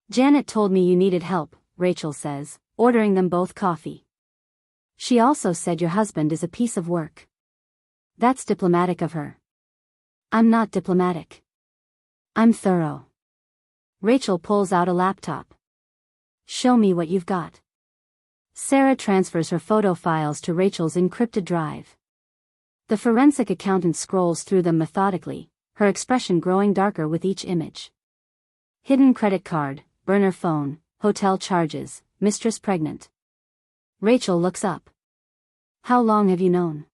Janet told me you needed help, Rachel says, ordering them both coffee. She also said your husband is a piece of work. That's diplomatic of her. I'm not diplomatic. I'm thorough. Rachel pulls out a laptop. Show me what you've got. Sarah transfers her photo files to Rachel's encrypted drive. The forensic accountant scrolls through them methodically, her expression growing darker with each image. Hidden credit card, burner phone, hotel charges, mistress pregnant. Rachel looks up. How long have you known?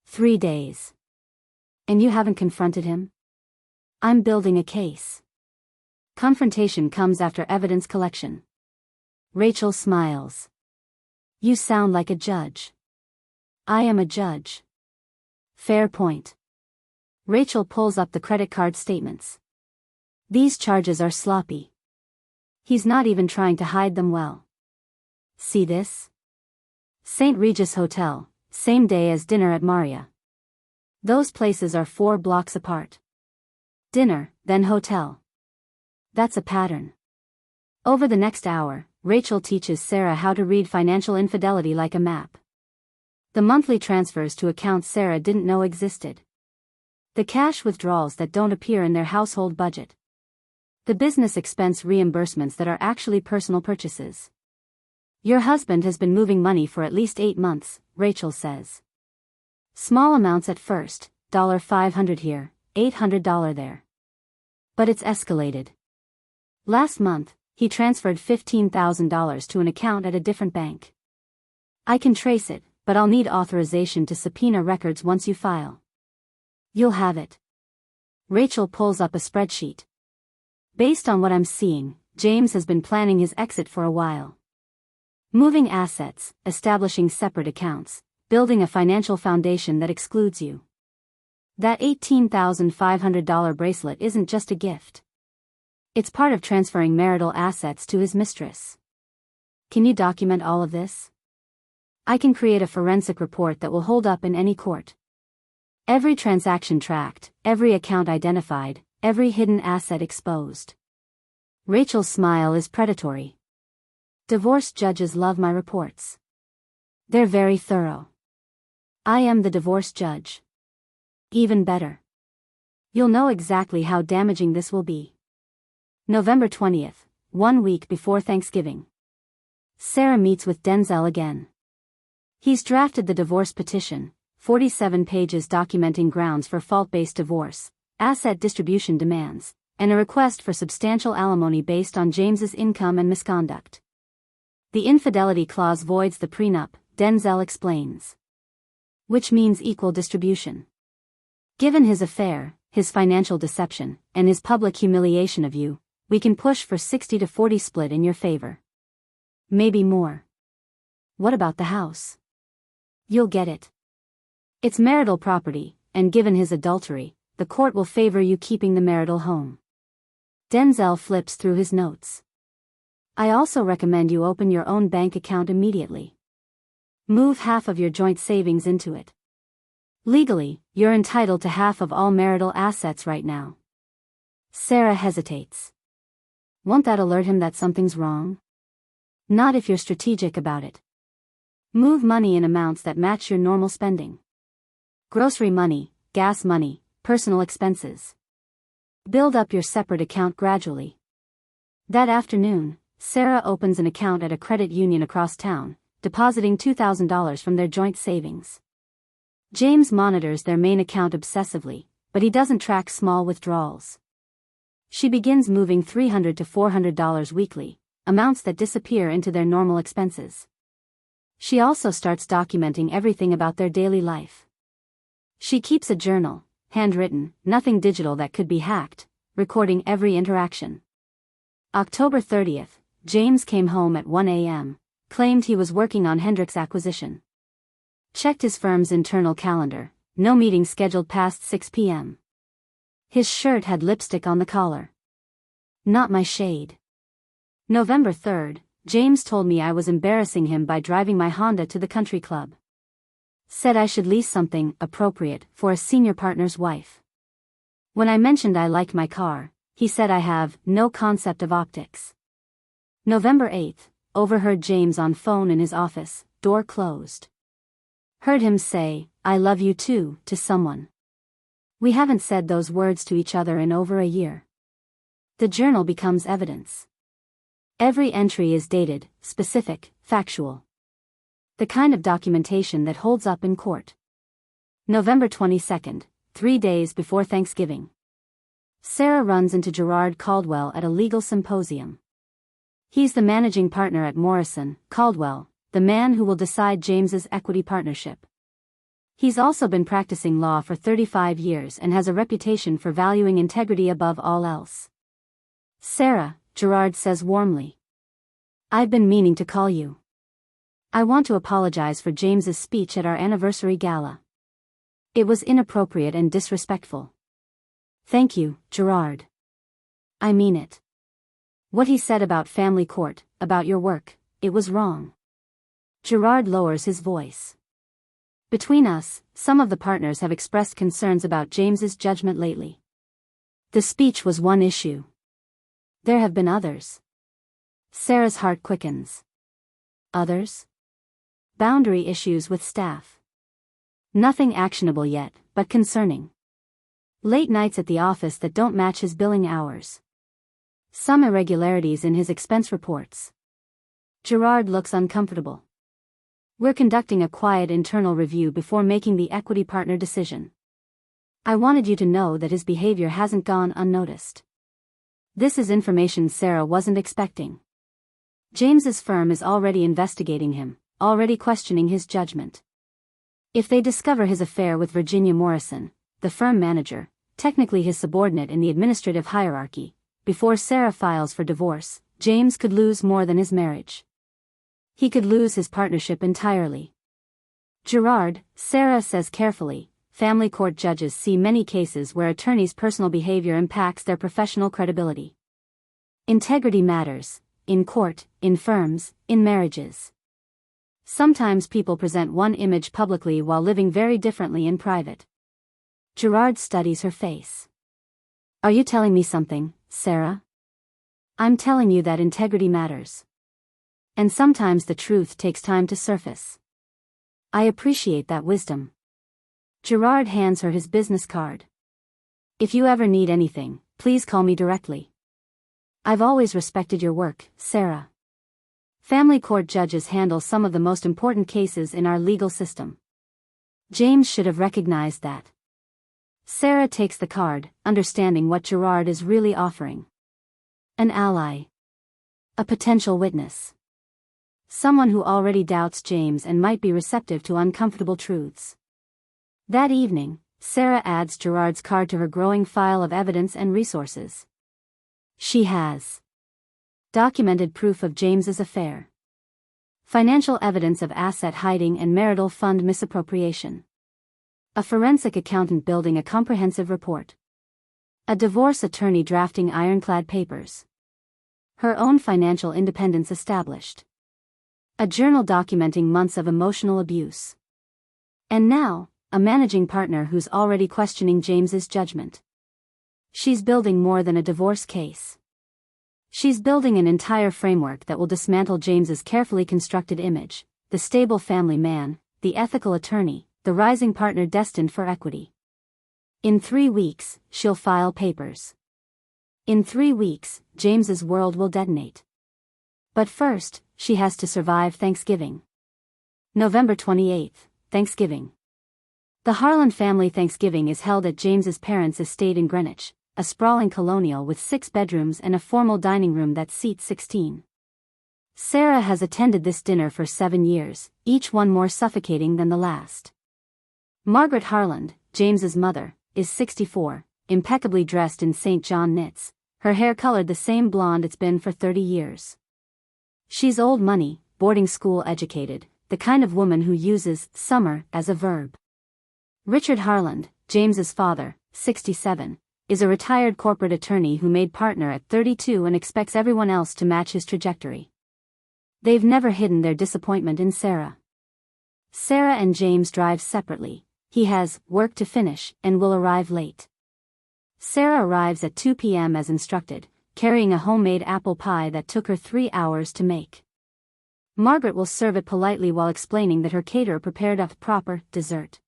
3 days. And you haven't confronted him? I'm building a case. Confrontation comes after evidence collection. Rachel smiles. You sound like a judge. I am a judge. Fair point. Rachel pulls up the credit card statements. These charges are sloppy. He's not even trying to hide them well. See this? St. Regis Hotel, same day as dinner at Maria. Those places are 4 blocks apart. Dinner, then hotel. That's a pattern. Over the next hour, Rachel teaches Sarah how to read financial infidelity like a map. The monthly transfers to accounts Sarah didn't know existed. The cash withdrawals that don't appear in their household budget. The business expense reimbursements that are actually personal purchases. Your husband has been moving money for at least 8 months, Rachel says. Small amounts at first, $500 here, $800 there. But it's escalated. Last month, he transferred $15,000 to an account at a different bank. I can trace it, but I'll need authorization to subpoena records once you file. You'll have it. Rachel pulls up a spreadsheet. Based on what I'm seeing, James has been planning his exit for a while. Moving assets, establishing separate accounts, building a financial foundation that excludes you. That $18,500 bracelet isn't just a gift. It's part of transferring marital assets to his mistress. Can you document all of this? I can create a forensic report that will hold up in any court. Every transaction tracked, every account identified, every hidden asset exposed. Rachel's smile is predatory. Divorce judges love my reports. They're very thorough. I am the divorce judge. Even better. You'll know exactly how damaging this will be. November 20th, 1 week before Thanksgiving. Sarah meets with Denzel again. He's drafted the divorce petition, 47 pages documenting grounds for fault-based divorce, asset distribution demands, and a request for substantial alimony based on James's income and misconduct. The infidelity clause voids the prenup, Denzel explains. Which means equal distribution. Given his affair, his financial deception, and his public humiliation of you, we can push for 60-40 split in your favor. Maybe more. What about the house? You'll get it. It's marital property, and given his adultery, the court will favor you keeping the marital home. Denzel flips through his notes. I also recommend you open your own bank account immediately. Move half of your joint savings into it. Legally, you're entitled to half of all marital assets right now. Sarah hesitates. Won't that alert him that something's wrong? Not if you're strategic about it. Move money in amounts that match your normal spending. Grocery money, gas money, personal expenses. Build up your separate account gradually. That afternoon, Sarah opens an account at a credit union across town, depositing $2,000 from their joint savings. James monitors their main account obsessively, but he doesn't track small withdrawals. She begins moving $300 to $400 weekly, amounts that disappear into their normal expenses. She also starts documenting everything about their daily life. She keeps a journal, handwritten, nothing digital that could be hacked, recording every interaction. October 30th, James came home at 1 a.m., claimed he was working on Hendrick's acquisition. Checked his firm's internal calendar, no meeting scheduled past 6 p.m. His shirt had lipstick on the collar. Not my shade. November 3rd, James told me I was embarrassing him by driving my Honda to the country club. Said I should lease something appropriate for a senior partner's wife. When I mentioned I like my car, he said I have no concept of optics. November 8th, overheard James on phone in his office, door closed. Heard him say, I love you too, to someone. We haven't said those words to each other in over a year. The journal becomes evidence. Every entry is dated, specific, factual. The kind of documentation that holds up in court. November 22nd, 3 days before Thanksgiving. Sarah runs into Gerard Caldwell at a legal symposium. He's the managing partner at Morrison, Caldwell, the man who will decide James's equity partnership. He's also been practicing law for 35 years and has a reputation for valuing integrity above all else. Sarah, Gerard says warmly. I've been meaning to call you. I want to apologize for James's speech at our anniversary gala. It was inappropriate and disrespectful. Thank you, Gerard. I mean it. What he said about family court, about your work, it was wrong. Gerard lowers his voice. Between us, some of the partners have expressed concerns about James's judgment lately. The speech was one issue. There have been others. Sarah's heart quickens. Others? Boundary issues with staff. Nothing actionable yet, but concerning. Late nights at the office that don't match his billing hours. Some irregularities in his expense reports. Gerard looks uncomfortable. We're conducting a quiet internal review before making the equity partner decision. I wanted you to know that his behavior hasn't gone unnoticed. This is information Sarah wasn't expecting. James's firm is already investigating him, already questioning his judgment. If they discover his affair with Virginia Morrison, the firm manager, technically his subordinate in the administrative hierarchy, before Sarah files for divorce, James could lose more than his marriage. He could lose his partnership entirely. Gerard, Sarah says carefully, family court judges see many cases where attorneys' personal behavior impacts their professional credibility. Integrity matters, in court, in firms, in marriages. Sometimes people present one image publicly while living very differently in private. Gerard studies her face. Are you telling me something, Sarah? I'm telling you that integrity matters. And sometimes the truth takes time to surface. I appreciate that wisdom. Gerard hands her his business card. If you ever need anything, please call me directly. I've always respected your work, Sarah. Family court judges handle some of the most important cases in our legal system. James should have recognized that. Sarah takes the card, understanding what Gerard is really offering. An ally. A potential witness. Someone who already doubts James and might be receptive to uncomfortable truths. That evening, Sarah adds Gerard's card to her growing file of evidence and resources. She has documented proof of James's affair. Financial evidence of asset hiding and marital fund misappropriation. A forensic accountant building a comprehensive report. A divorce attorney drafting ironclad papers. Her own financial independence established. A journal documenting months of emotional abuse. And now, a managing partner who's already questioning James's judgment. She's building more than a divorce case. She's building an entire framework that will dismantle James's carefully constructed image, the stable family man, the ethical attorney, the rising partner destined for equity. In 3 weeks, she'll file papers. In 3 weeks, James's world will detonate. But first, she has to survive Thanksgiving. November 28th, Thanksgiving. The Harlan family Thanksgiving is held at James's parents' estate in Greenwich, a sprawling colonial with 6 bedrooms and a formal dining room that seats 16. Sarah has attended this dinner for 7 years, each one more suffocating than the last. Margaret Harland, James's mother, is 64, impeccably dressed in St. John knits, her hair colored the same blonde it's been for 30 years. She's old money, boarding school educated, the kind of woman who uses summer as a verb. Richard Harland, James's father, 67, is a retired corporate attorney who made partner at 32 and expects everyone else to match his trajectory. They've never hidden their disappointment in Sarah. Sarah and James drive separately. He has work to finish and will arrive late. Sarah arrives at 2 p.m. as instructed, carrying a homemade apple pie that took her 3 hours to make. Margaret will serve it politely while explaining that her caterer prepared a proper dessert.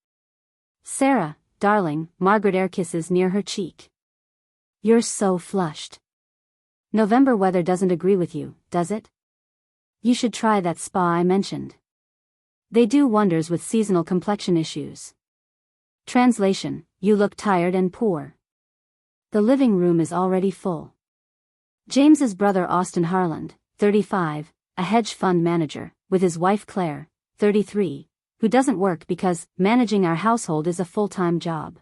Sarah, darling, Margaret air kisses near her cheek. You're so flushed. November weather doesn't agree with you, does it? You should try that spa I mentioned. They do wonders with seasonal complexion issues. Translation: you look tired and poor. The living room is already full. James's brother Austin Harland, 35, a hedge fund manager, with his wife Claire, 33, who doesn't work because managing our household is a full-time job.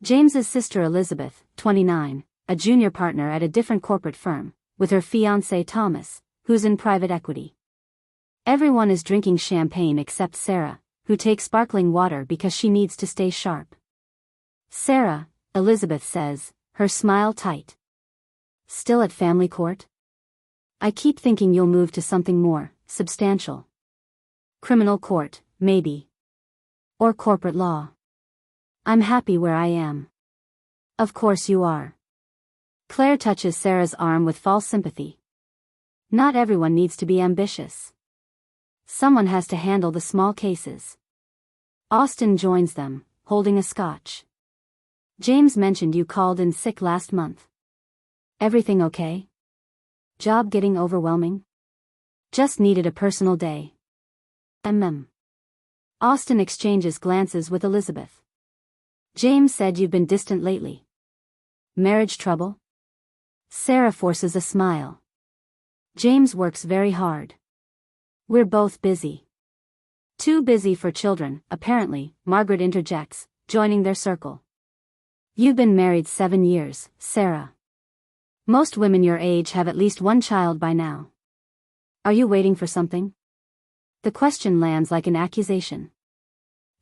James's sister Elizabeth, 29, a junior partner at a different corporate firm, with her fiancé Thomas, who's in private equity. Everyone is drinking champagne except Sarah, who takes sparkling water because she needs to stay sharp. Sarah, Elizabeth says, her smile tight. Still at family court? I keep thinking you'll move to something more substantial. Criminal court, maybe. Or corporate law. I'm happy where I am. Of course you are. Claire touches Sarah's arm with false sympathy. Not everyone needs to be ambitious. Someone has to handle the small cases. Austin joins them, holding a scotch. James mentioned you called in sick last month. Everything okay? Job getting overwhelming? Just needed a personal day. Austin exchanges glances with Elizabeth. James said you've been distant lately. Marriage trouble? Sarah forces a smile. James works very hard. We're both busy. Too busy for children, apparently, Margaret interjects, joining their circle. You've been married 7 years, Sarah. Most women your age have at least one child by now. Are you waiting for something? The question lands like an accusation.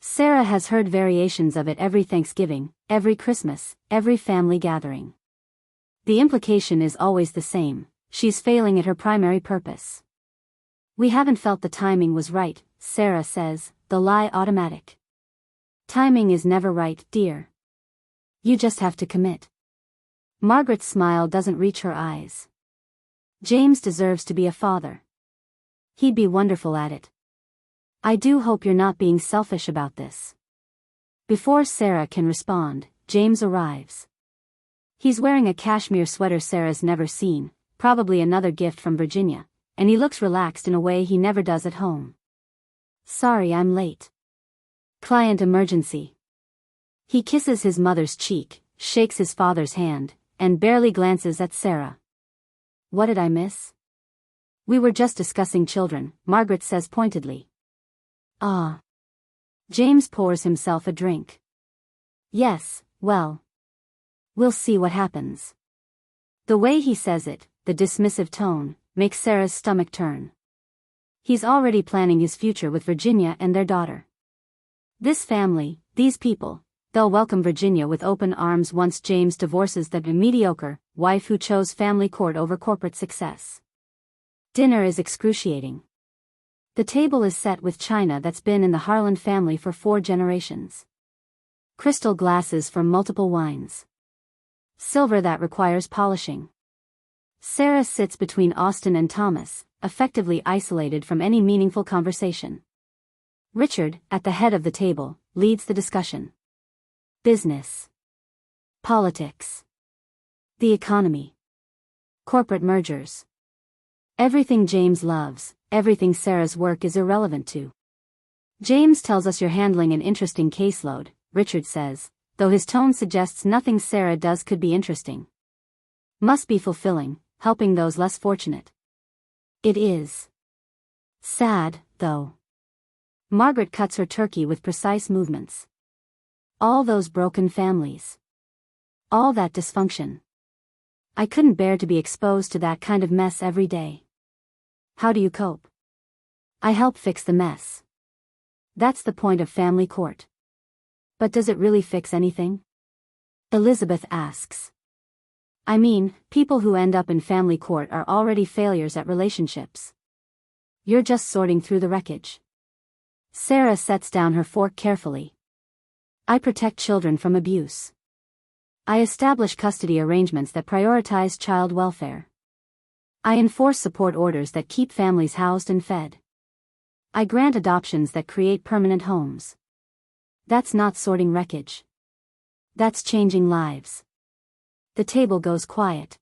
Sarah has heard variations of it every Thanksgiving, every Christmas, every family gathering. The implication is always the same: she's failing at her primary purpose. We haven't felt the timing was right, Sarah says, the lie automatic. Timing is never right, dear. You just have to commit. Margaret's smile doesn't reach her eyes. James deserves to be a father. He'd be wonderful at it. I do hope you're not being selfish about this. Before Sarah can respond, James arrives. He's wearing a cashmere sweater Sarah's never seen, probably another gift from Virginia, and he looks relaxed in a way he never does at home. Sorry I'm late. Client emergency. He kisses his mother's cheek, shakes his father's hand, and barely glances at Sarah. What did I miss? We were just discussing children, Margaret says pointedly. Ah. James pours himself a drink. Yes, well. We'll see what happens. The way he says it, the dismissive tone, makes Sarah's stomach turn. He's already planning his future with Virginia and their daughter. This family, these people, they'll welcome Virginia with open arms once James divorces that mediocre wife who chose family court over corporate success. Dinner is excruciating. The table is set with china that's been in the Harland family for 4 generations. Crystal glasses for multiple wines. Silver that requires polishing. Sarah sits between Austin and Thomas, effectively isolated from any meaningful conversation. Richard, at the head of the table, leads the discussion. Business. Politics. The economy. Corporate mergers. Everything James loves, everything Sarah's work is irrelevant to. James tells us you're handling an interesting caseload, Richard says, though his tone suggests nothing Sarah does could be interesting. Must be fulfilling, helping those less fortunate. It is. Sad, though. Margaret cuts her turkey with precise movements. All those broken families. All that dysfunction. I couldn't bear to be exposed to that kind of mess every day. How do you cope? I help fix the mess. That's the point of family court. But does it really fix anything? Elizabeth asks. I mean, people who end up in family court are already failures at relationships. You're just sorting through the wreckage. Sarah sets down her fork carefully. I protect children from abuse. I establish custody arrangements that prioritize child welfare. I enforce support orders that keep families housed and fed. I grant adoptions that create permanent homes. That's not sorting wreckage. That's changing lives. The table goes quiet.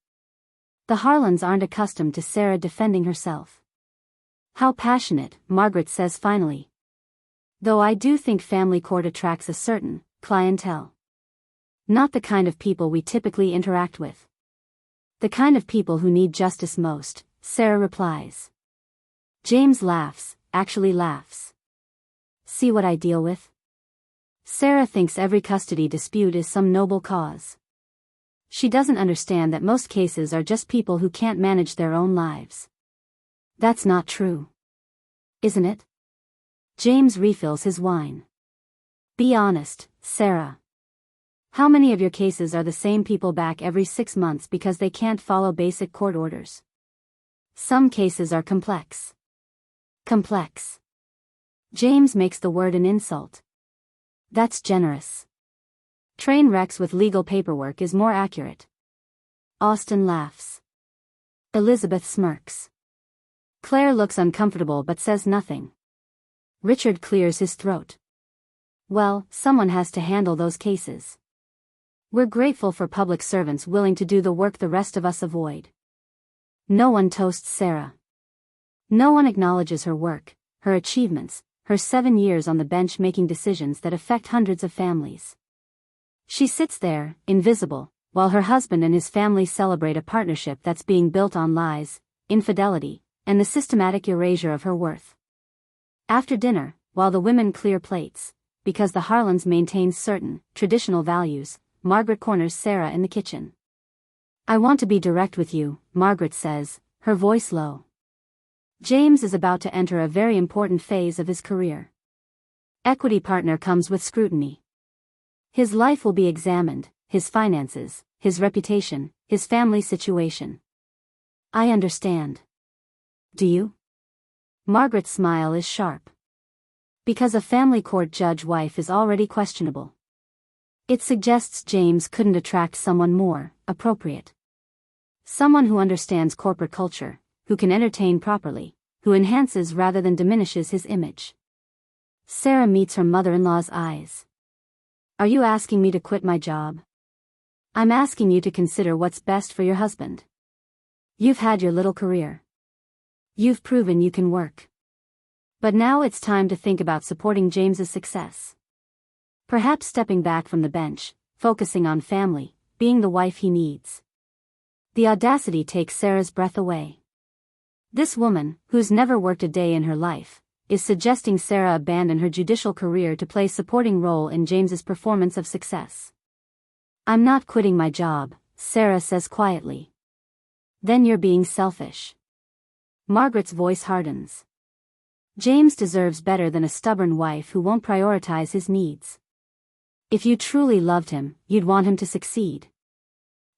The Harlands aren't accustomed to Sarah defending herself. How passionate, Margaret says finally. Though I do think family court attracts a certain clientele. Not the kind of people we typically interact with. The kind of people who need justice most, Sarah replies. James laughs, actually laughs. See what I deal with? Sarah thinks every custody dispute is some noble cause. She doesn't understand that most cases are just people who can't manage their own lives. That's not true. Isn't it? James refills his wine. Be honest, Sarah. How many of your cases are the same people back every 6 months because they can't follow basic court orders? Some cases are complex. Complex. James makes the word an insult. That's generous. Train wrecks with legal paperwork is more accurate. Austin laughs. Elizabeth smirks. Claire looks uncomfortable but says nothing. Richard clears his throat. Well, someone has to handle those cases. We're grateful for public servants willing to do the work the rest of us avoid. No one toasts Sarah. No one acknowledges her work, her achievements, her 7 years on the bench making decisions that affect hundreds of families. She sits there, invisible, while her husband and his family celebrate a partnership that's being built on lies, infidelity, and the systematic erasure of her worth. After dinner, while the women clear plates, because the Harlans maintain certain, traditional values, Margaret corners Sarah in the kitchen. I want to be direct with you, Margaret says, her voice low. James is about to enter a very important phase of his career. Equity partner comes with scrutiny. His life will be examined, his finances, his reputation, his family situation. I understand. Do you? Margaret's smile is sharp. Because a family court judge wife is already questionable. It suggests James couldn't attract someone more appropriate. Someone who understands corporate culture, who can entertain properly, who enhances rather than diminishes his image. Sarah meets her mother-in-law's eyes. Are you asking me to quit my job? I'm asking you to consider what's best for your husband. You've had your little career. You've proven you can work. But now it's time to think about supporting James's success. Perhaps stepping back from the bench, focusing on family, being the wife he needs. The audacity takes Sarah's breath away. This woman, who's never worked a day in her life, is suggesting Sarah abandon her judicial career to play supporting role in James's performance of success. I'm not quitting my job, Sarah says quietly. Then you're being selfish. Margaret's voice hardens. James deserves better than a stubborn wife who won't prioritize his needs. If you truly loved him, you'd want him to succeed.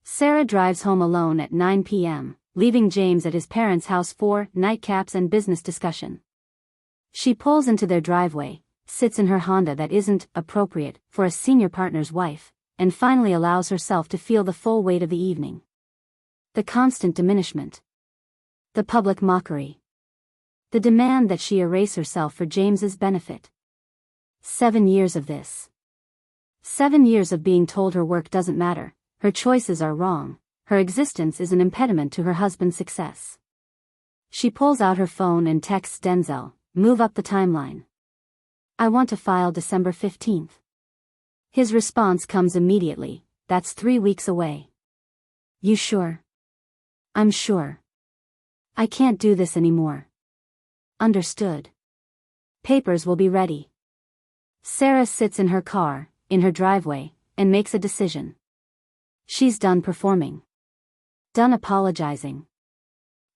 Sarah drives home alone at 9 p.m., leaving James at his parents' house for nightcaps and business discussion. She pulls into their driveway, sits in her Honda that isn't appropriate for a senior partner's wife, and finally allows herself to feel the full weight of the evening. The constant diminishment. The public mockery. The demand that she erase herself for James's benefit. 7 years of this. 7 years of being told her work doesn't matter, her choices are wrong, her existence is an impediment to her husband's success. She pulls out her phone and texts Denzel, move up the timeline. I want to file December 15th. His response comes immediately, that's 3 weeks away. You sure? I'm sure. I can't do this anymore. Understood. Papers will be ready. Sarah sits in her car, in her driveway, and makes a decision. She's done performing. Done apologizing.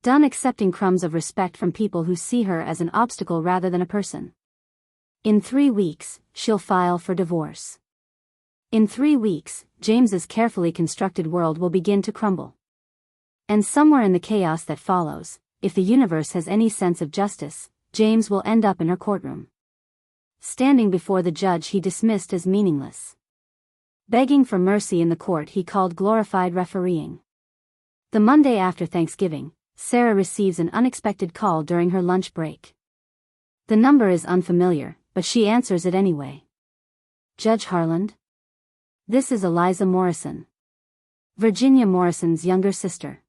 Done accepting crumbs of respect from people who see her as an obstacle rather than a person. In 3 weeks, she'll file for divorce. In 3 weeks, James's carefully constructed world will begin to crumble. And somewhere in the chaos that follows, if the universe has any sense of justice, James will end up in her courtroom. Standing before the judge he dismissed as meaningless. Begging for mercy in the court he called glorified refereeing. The Monday after Thanksgiving, Sarah receives an unexpected call during her lunch break. The number is unfamiliar, but she answers it anyway. Judge Harland? This is Eliza Morrison. Virginia Morrison's younger sister.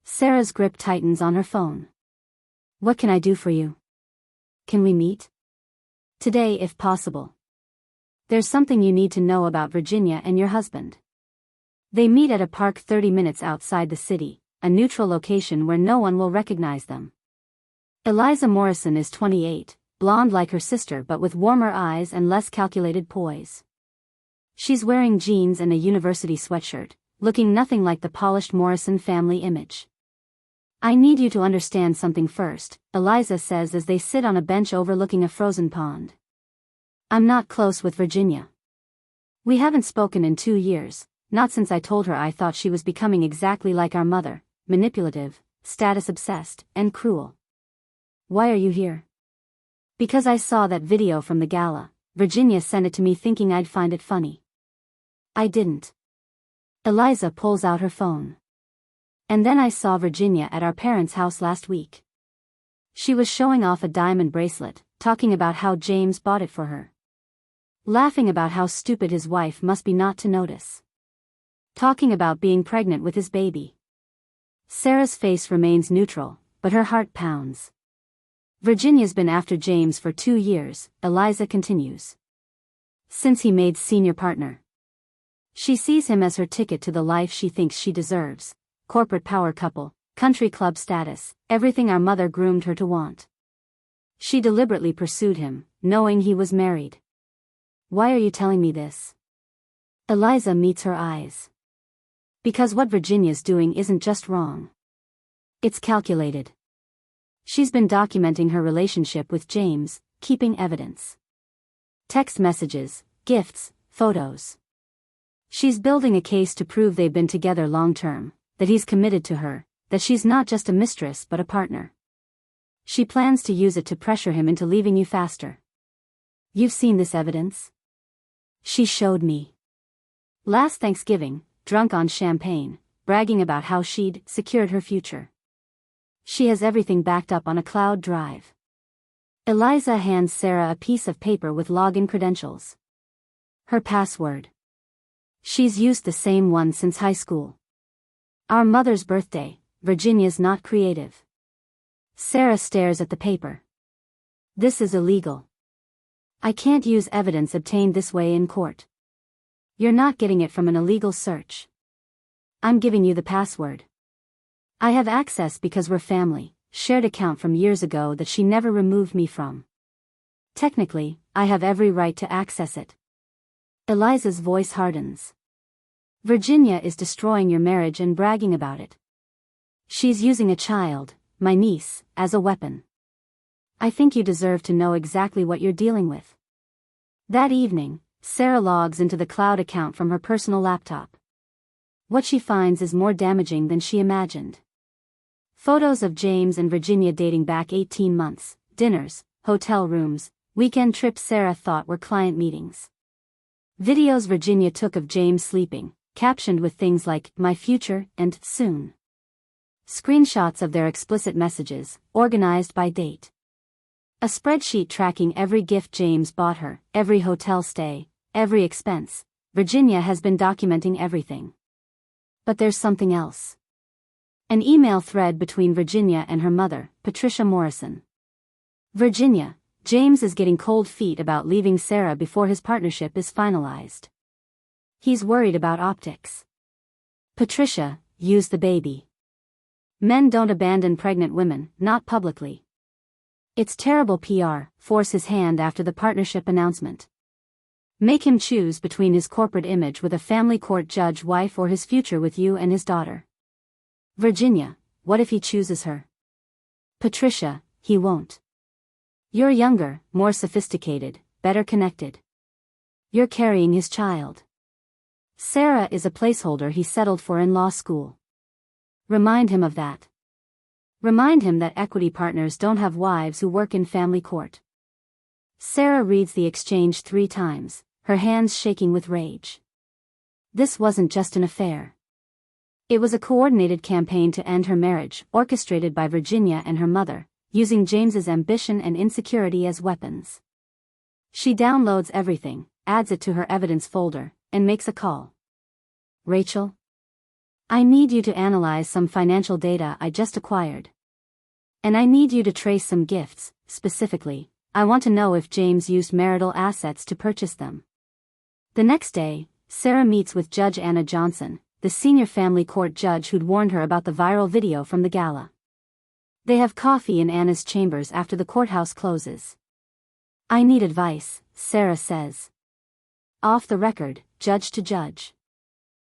Sarah's grip tightens on her phone. What can I do for you? Can we meet? Today if possible. There's something you need to know about Virginia and your husband. They meet at a park 30 minutes outside the city, a neutral location where no one will recognize them. Eliza Morrison is 28, blonde like her sister but with warmer eyes and less calculated poise. She's wearing jeans and a university sweatshirt, looking nothing like the polished Morrison family image. I need you to understand something first, Eliza says as they sit on a bench overlooking a frozen pond. I'm not close with Virginia. We haven't spoken in 2 years, not since I told her I thought she was becoming exactly like our mother, manipulative, status-obsessed, and cruel. Why are you here? Because I saw that video from the gala, Virginia sent it to me thinking I'd find it funny. I didn't. Eliza pulls out her phone. And then I saw Virginia at our parents' house last week. She was showing off a diamond bracelet, talking about how James bought it for her. Laughing about how stupid his wife must be not to notice. Talking about being pregnant with his baby. Sarah's face remains neutral, but her heart pounds. Virginia's been after James for 2 years, Eliza continues. Since he made senior partner. She sees him as her ticket to the life she thinks she deserves. Corporate power couple, country club status, everything our mother groomed her to want. She deliberately pursued him, knowing he was married. Why are you telling me this? Eliza meets her eyes. Because what Virginia's doing isn't just wrong. It's calculated. She's been documenting her relationship with James, keeping evidence. Text messages, gifts, photos. She's building a case to prove they've been together long-term, that he's committed to her, that she's not just a mistress but a partner. She plans to use it to pressure him into leaving you faster. You've seen this evidence? She showed me. Last Thanksgiving, drunk on champagne, bragging about how she'd secured her future. She has everything backed up on a cloud drive. Eliza hands Sarah a piece of paper with login credentials. Her password. She's used the same one since high school. Our mother's birthday, Virginia's not creative. Sarah stares at the paper. This is illegal. I can't use evidence obtained this way in court. You're not getting it from an illegal search. I'm giving you the password. I have access because we're family, shared account from years ago that she never removed me from. Technically, I have every right to access it. Eliza's voice hardens. Virginia is destroying your marriage and bragging about it. She's using a child, my niece, as a weapon. I think you deserve to know exactly what you're dealing with. That evening, Sarah logs into the cloud account from her personal laptop. What she finds is more damaging than she imagined. Photos of James and Virginia dating back 18 months, dinners, hotel rooms, weekend trips Sarah thought were client meetings. Videos Virginia took of James sleeping, captioned with things like, "my future," and "soon." Screenshots of their explicit messages, organized by date. A spreadsheet tracking every gift James bought her, every hotel stay, every expense. Virginia has been documenting everything. But there's something else. An email thread between Virginia and her mother, Patricia Morrison. Virginia, James is getting cold feet about leaving Sarah before his partnership is finalized. He's worried about optics. Patricia, use the baby. Men don't abandon pregnant women, not publicly. It's terrible PR, force his hand after the partnership announcement. Make him choose between his corporate image with a family court judge wife or his future with you and his daughter. Virginia, what if he chooses her? Patricia, he won't. You're younger, more sophisticated, better connected. You're carrying his child. Sarah is a placeholder he settled for in law school. Remind him of that. Remind him that equity partners don't have wives who work in family court. Sarah reads the exchange 3 times, her hands shaking with rage. This wasn't just an affair. It was a coordinated campaign to end her marriage, orchestrated by Virginia and her mother, using James's ambition and insecurity as weapons. She downloads everything, adds it to her evidence folder, and makes a call. Rachel? I need you to analyze some financial data I just acquired. And I need you to trace some gifts, specifically, I want to know if James used marital assets to purchase them. The next day, Sarah meets with Judge Anna Johnson, the senior family court judge who'd warned her about the viral video from the gala. They have coffee in Anna's chambers after the courthouse closes. I need advice, Sarah says. Off the record, judge to judge.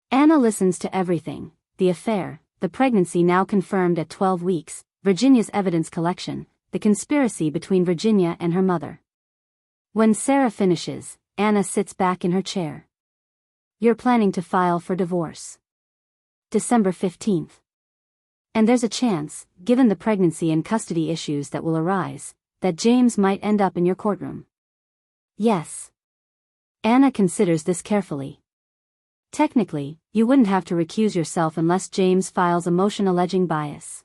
Anna listens to everything, the affair, the pregnancy now confirmed at 12 weeks, Virginia's evidence collection, the conspiracy between Virginia and her mother. When Sarah finishes, Anna sits back in her chair. You're planning to file for divorce. December 15th. And there's a chance, given the pregnancy and custody issues that will arise, that James might end up in your courtroom. Yes. Anna considers this carefully. Technically, you wouldn't have to recuse yourself unless James files a motion alleging bias.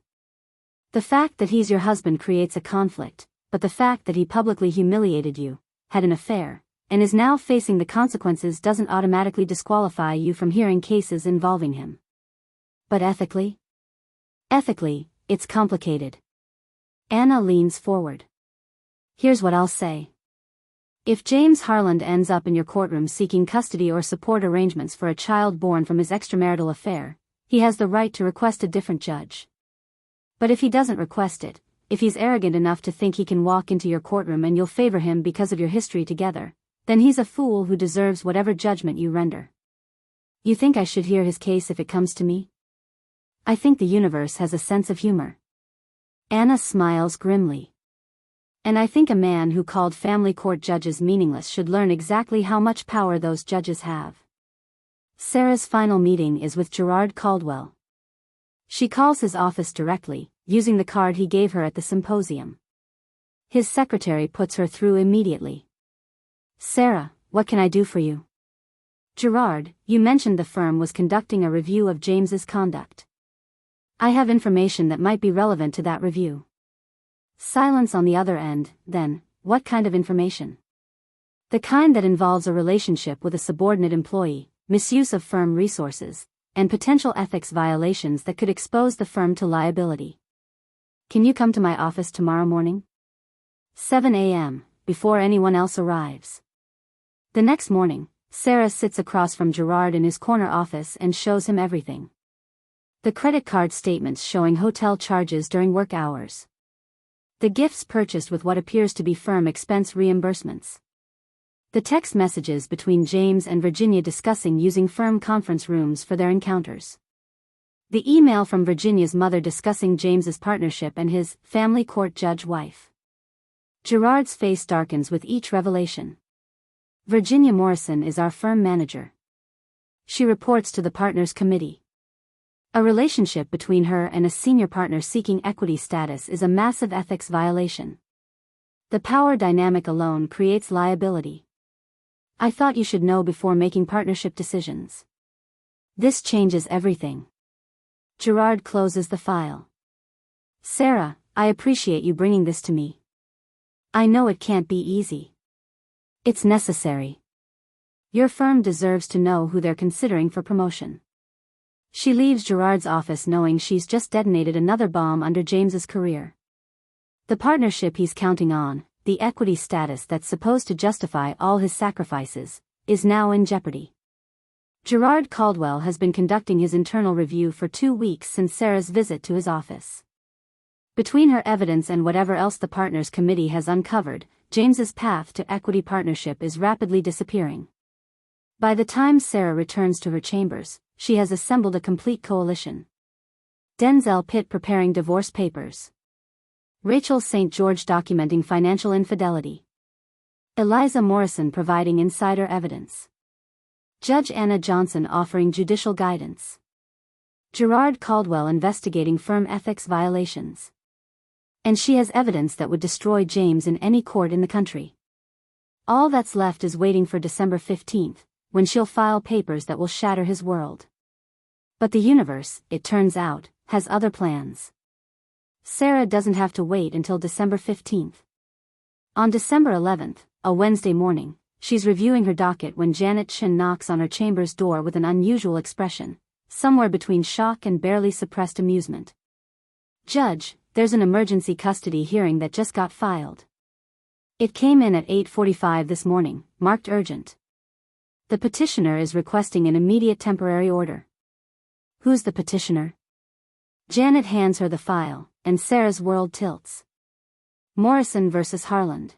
The fact that he's your husband creates a conflict, but the fact that he publicly humiliated you, had an affair, and is now facing the consequences doesn't automatically disqualify you from hearing cases involving him. But ethically? Ethically, it's complicated. Anna leans forward. Here's what I'll say. If James Harland ends up in your courtroom seeking custody or support arrangements for a child born from his extramarital affair, he has the right to request a different judge. But if he doesn't request it, if he's arrogant enough to think he can walk into your courtroom and you'll favor him because of your history together, then he's a fool who deserves whatever judgment you render. You think I should hear his case if it comes to me? I think the universe has a sense of humor. Anna smiles grimly. And I think a man who called family court judges meaningless should learn exactly how much power those judges have. Sarah's final meeting is with Gerard Caldwell. She calls his office directly, using the card he gave her at the symposium. His secretary puts her through immediately. Sarah, what can I do for you? Gerard, you mentioned the firm was conducting a review of James's conduct. I have information that might be relevant to that review. Silence on the other end, then, what kind of information? The kind that involves a relationship with a subordinate employee, misuse of firm resources, and potential ethics violations that could expose the firm to liability. Can you come to my office tomorrow morning? 7 a.m., before anyone else arrives. The next morning, Sarah sits across from Gerard in his corner office and shows him everything. The credit card statements showing hotel charges during work hours. The gifts purchased with what appears to be firm expense reimbursements. The text messages between James and Virginia discussing using firm conference rooms for their encounters. The email from Virginia's mother discussing James's partnership and his family court judge wife. Gerard's face darkens with each revelation. Virginia Morrison is our firm manager. She reports to the partners committee. A relationship between her and a senior partner seeking equity status is a massive ethics violation. The power dynamic alone creates liability. I thought you should know before making partnership decisions. This changes everything. Gerard closes the file. Sarah, I appreciate you bringing this to me. I know it can't be easy. It's necessary. Your firm deserves to know who they're considering for promotion. She leaves Gerard's office knowing she's just detonated another bomb under James's career. The partnership he's counting on, the equity status that's supposed to justify all his sacrifices, is now in jeopardy. Gerard Caldwell has been conducting his internal review for 2 weeks since Sarah's visit to his office. Between her evidence and whatever else the partners committee has uncovered, James's path to equity partnership is rapidly disappearing. By the time Sarah returns to her chambers, she has assembled a complete coalition. Denzel Pitt preparing divorce papers. Rachel St. George documenting financial infidelity. Eliza Morrison providing insider evidence. Judge Anna Johnson offering judicial guidance. Gerard Caldwell investigating firm ethics violations. And she has evidence that would destroy James in any court in the country. All that's left is waiting for December 15th, when she'll file papers that will shatter his world. But the universe, it turns out, has other plans. Sarah doesn't have to wait until December 15th. On December 11th, a Wednesday morning, she's reviewing her docket when Janet Shin knocks on her chamber's door with an unusual expression, somewhere between shock and barely suppressed amusement. Judge, there's an emergency custody hearing that just got filed. It came in at 8:45 this morning, marked urgent. The petitioner is requesting an immediate temporary order. Who's the petitioner? Janet hands her the file, and Sarah's world tilts. Morrison versus Harland.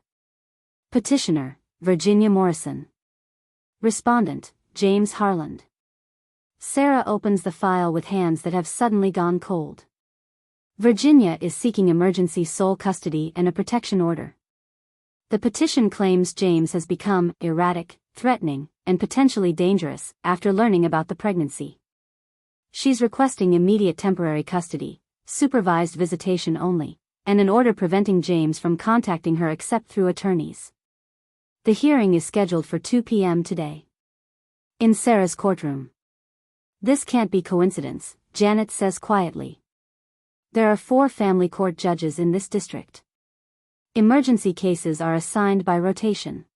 Petitioner, Virginia Morrison. Respondent, James Harland. Sarah opens the file with hands that have suddenly gone cold. Virginia is seeking emergency sole custody and a protection order. The petition claims James has become erratic, threatening, and potentially dangerous after learning about the pregnancy. She's requesting immediate temporary custody, supervised visitation only, and an order preventing James from contacting her except through attorneys. The hearing is scheduled for 2 p.m. today. In Sarah's courtroom. This can't be coincidence, Janet says quietly. There are 4 family court judges in this district. Emergency cases are assigned by rotation.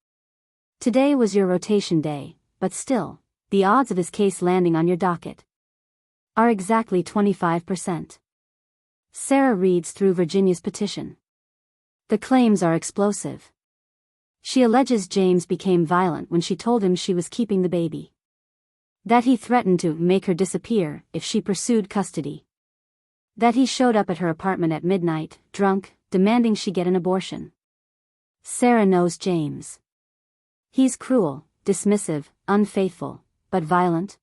Today was your rotation day, but still, the odds of his case landing on your docket are exactly 25%. Sarah reads through Virginia's petition. The claims are explosive. She alleges James became violent when she told him she was keeping the baby. That he threatened to make her disappear if she pursued custody. That he showed up at her apartment at midnight, drunk, demanding she get an abortion. Sarah knows James. He's cruel, dismissive, unfaithful, but violent.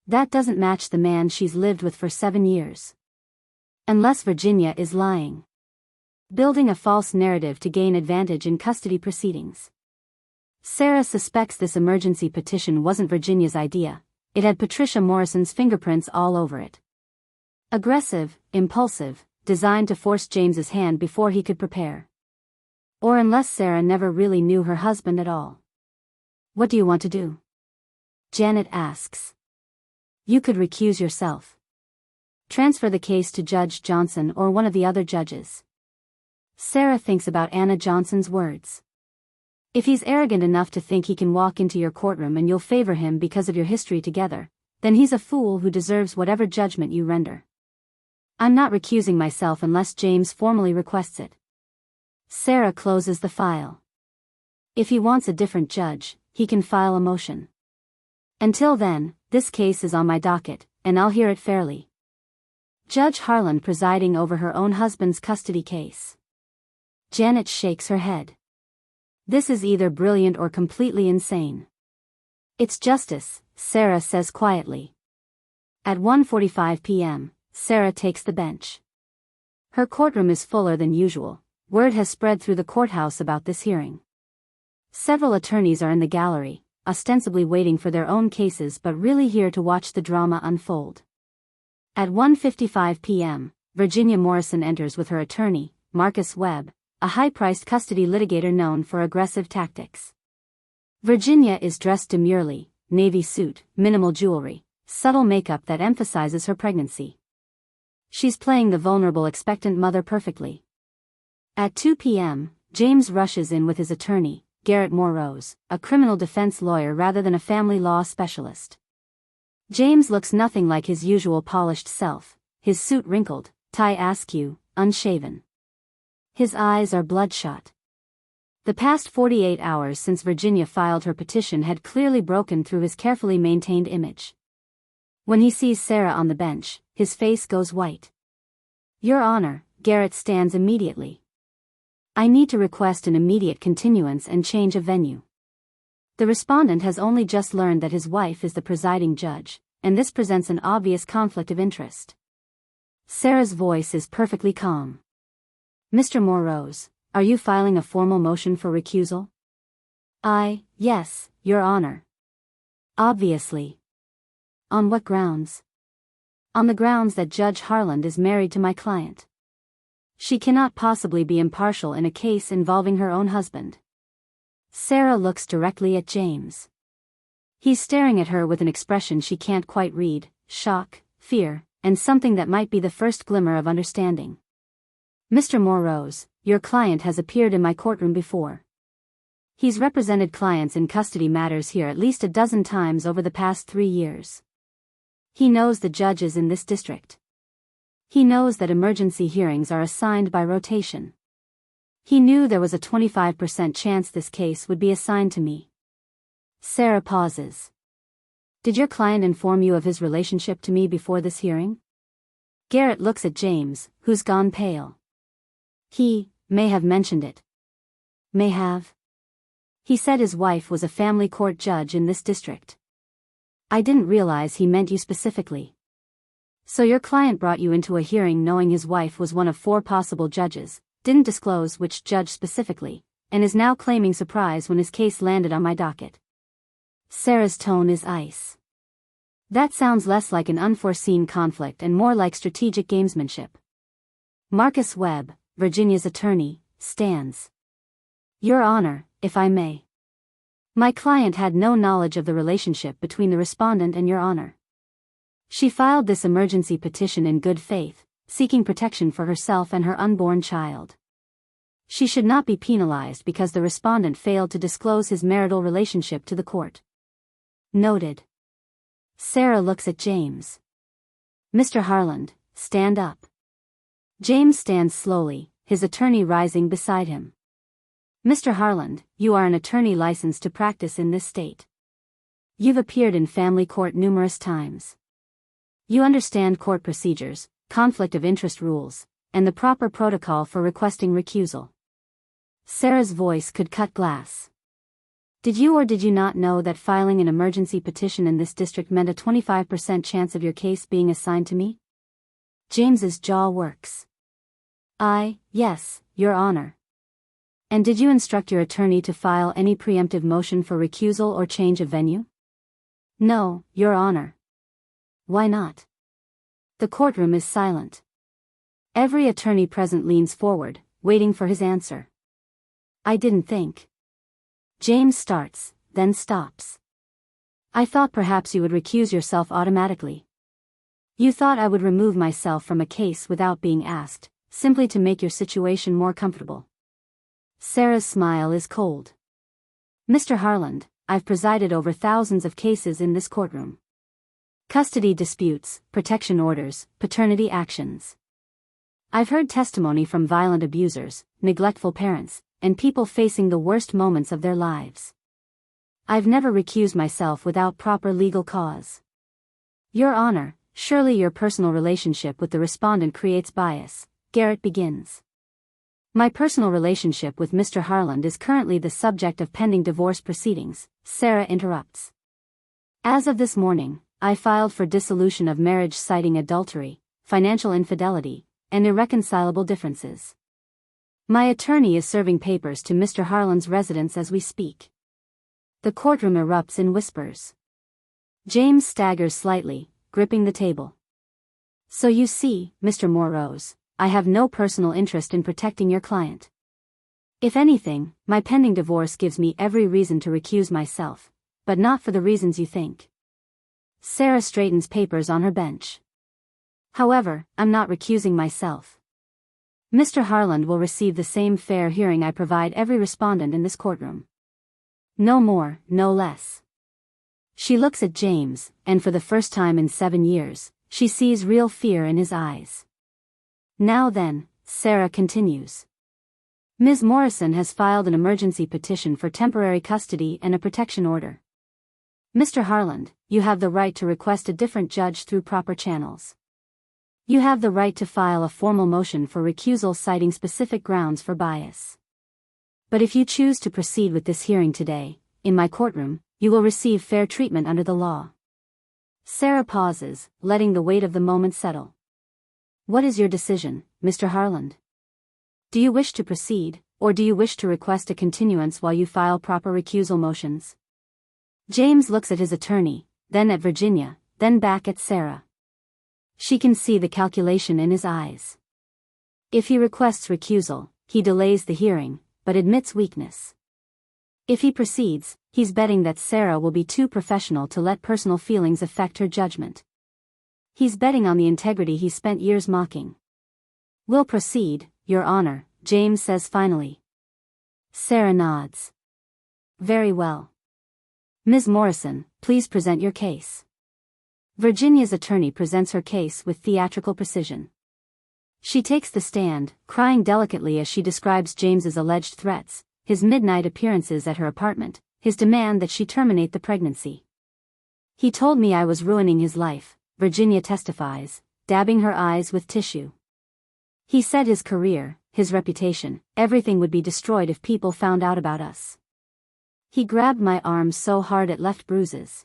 That doesn't match the man she's lived with for 7 years. Unless Virginia is lying. Building a false narrative to gain advantage in custody proceedings. Sarah suspects this emergency petition wasn't Virginia's idea. It had Patricia Morrison's fingerprints all over it. Aggressive, impulsive, designed to force James's hand before he could prepare. Or unless Sarah never really knew her husband at all. What do you want to do? Janet asks. You could recuse yourself. Transfer the case to Judge Johnson or one of the other judges. Sarah thinks about Anna Johnson's words. If he's arrogant enough to think he can walk into your courtroom and you'll favor him because of your history together, then he's a fool who deserves whatever judgment you render. I'm not recusing myself unless James formally requests it. Sarah closes the file. If he wants a different judge, he can file a motion. Until then, this case is on my docket, and I'll hear it fairly. Judge Harlan presiding over her own husband's custody case. Janet shakes her head. This is either brilliant or completely insane. It's justice, Sarah says quietly. At 1:45 p.m., Sarah takes the bench. Her courtroom is fuller than usual. Word has spread through the courthouse about this hearing. Several attorneys are in the gallery, ostensibly waiting for their own cases but really here to watch the drama unfold. At 1:55 p.m., Virginia Morrison enters with her attorney, Marcus Webb, a high-priced custody litigator known for aggressive tactics. Virginia is dressed demurely, navy suit, minimal jewelry, subtle makeup that emphasizes her pregnancy. She's playing the vulnerable expectant mother perfectly. At 2 p.m., James rushes in with his attorney, Garrett Morrose, a criminal defense lawyer rather than a family law specialist. James looks nothing like his usual polished self, his suit wrinkled, tie askew, unshaven. His eyes are bloodshot. The past 48 hours since Virginia filed her petition had clearly broken through his carefully maintained image. When he sees Sarah on the bench, his face goes white. Your Honor, Garrett stands immediately. I need to request an immediate continuance and change of venue. The respondent has only just learned that his wife is the presiding judge, and this presents an obvious conflict of interest. Sarah's voice is perfectly calm. Mr. Morrose, are you filing a formal motion for recusal? Yes, Your Honor. Obviously. On what grounds? On the grounds that Judge Harlan is married to my client. She cannot possibly be impartial in a case involving her own husband. Sarah looks directly at James. He's staring at her with an expression she can't quite read, shock, fear, and something that might be the first glimmer of understanding. Mr. Morrose, your client has appeared in my courtroom before. He's represented clients in custody matters here at least a dozen times over the past 3 years. He knows the judges in this district. He knows that emergency hearings are assigned by rotation. He knew there was a 25% chance this case would be assigned to me. Sarah pauses. Did your client inform you of his relationship to me before this hearing? Garrett looks at James, who's gone pale. He may have mentioned it. May have. He said his wife was a family court judge in this district. I didn't realize he meant you specifically. So your client brought you into a hearing knowing his wife was one of 4 possible judges, didn't disclose which judge specifically, and is now claiming surprise when his case landed on my docket. Sarah's tone is ice. That sounds less like an unforeseen conflict and more like strategic gamesmanship. Marcus Webb, Virginia's attorney, stands. Your Honor, if I may. My client had no knowledge of the relationship between the respondent and Your Honor. She filed this emergency petition in good faith, seeking protection for herself and her unborn child. She should not be penalized because the respondent failed to disclose his marital relationship to the court. Noted. Sarah looks at James. Mr. Harland, stand up. James stands slowly, his attorney rising beside him. Mr. Harland, you are an attorney licensed to practice in this state. You've appeared in family court numerous times. You understand court procedures, conflict of interest rules, and the proper protocol for requesting recusal. Sarah's voice could cut glass. Did you or did you not know that filing an emergency petition in this district meant a 25% chance of your case being assigned to me? James's jaw works. Yes, Your Honor. And did you instruct your attorney to file any preemptive motion for recusal or change of venue? No, Your Honor. Why not? The courtroom is silent. Every attorney present leans forward, waiting for his answer. I didn't think. James starts, then stops. I thought perhaps you would recuse yourself automatically. You thought I would remove myself from a case without being asked, simply to make your situation more comfortable. Sarah's smile is cold. Mr. Harland, I've presided over thousands of cases in this courtroom. Custody disputes, protection orders, paternity actions. I've heard testimony from violent abusers, neglectful parents, and people facing the worst moments of their lives. I've never recused myself without proper legal cause. Your Honor, surely your personal relationship with the respondent creates bias. Garrett begins. My personal relationship with Mr. Harland is currently the subject of pending divorce proceedings, Sarah interrupts. As of this morning, I filed for dissolution of marriage citing adultery, financial infidelity, and irreconcilable differences. My attorney is serving papers to Mr. Harland's residence as we speak. The courtroom erupts in whispers. James staggers slightly, gripping the table. So you see, Mr. Morrose, I have no personal interest in protecting your client. If anything, my pending divorce gives me every reason to recuse myself, but not for the reasons you think. Sarah straightens papers on her bench. However, I'm not recusing myself. Mr. Harland will receive the same fair hearing I provide every respondent in this courtroom. No more, no less. She looks at James, and for the first time in 7 years, she sees real fear in his eyes. Now then, Sarah continues. Ms. Morrison has filed an emergency petition for temporary custody and a protection order. Mr. Harland, you have the right to request a different judge through proper channels. You have the right to file a formal motion for recusal citing specific grounds for bias. But if you choose to proceed with this hearing today, in my courtroom, you will receive fair treatment under the law. Sarah pauses, letting the weight of the moment settle. What is your decision, Mr. Harland? Do you wish to proceed, or do you wish to request a continuance while you file proper recusal motions? James looks at his attorney, then at Virginia, then back at Sarah. She can see the calculation in his eyes. If he requests recusal, he delays the hearing, but admits weakness. If he proceeds, he's betting that Sarah will be too professional to let personal feelings affect her judgment. He's betting on the integrity he spent years mocking. We'll proceed, Your Honor, James says finally. Sarah nods. Very well. Ms. Morrison, please present your case. Virginia's attorney presents her case with theatrical precision. She takes the stand, crying delicately as she describes James's alleged threats, his midnight appearances at her apartment, his demand that she terminate the pregnancy. He told me I was ruining his life, Virginia testifies, dabbing her eyes with tissue. He said his career, his reputation, everything would be destroyed if people found out about us. He grabbed my arm so hard it left bruises.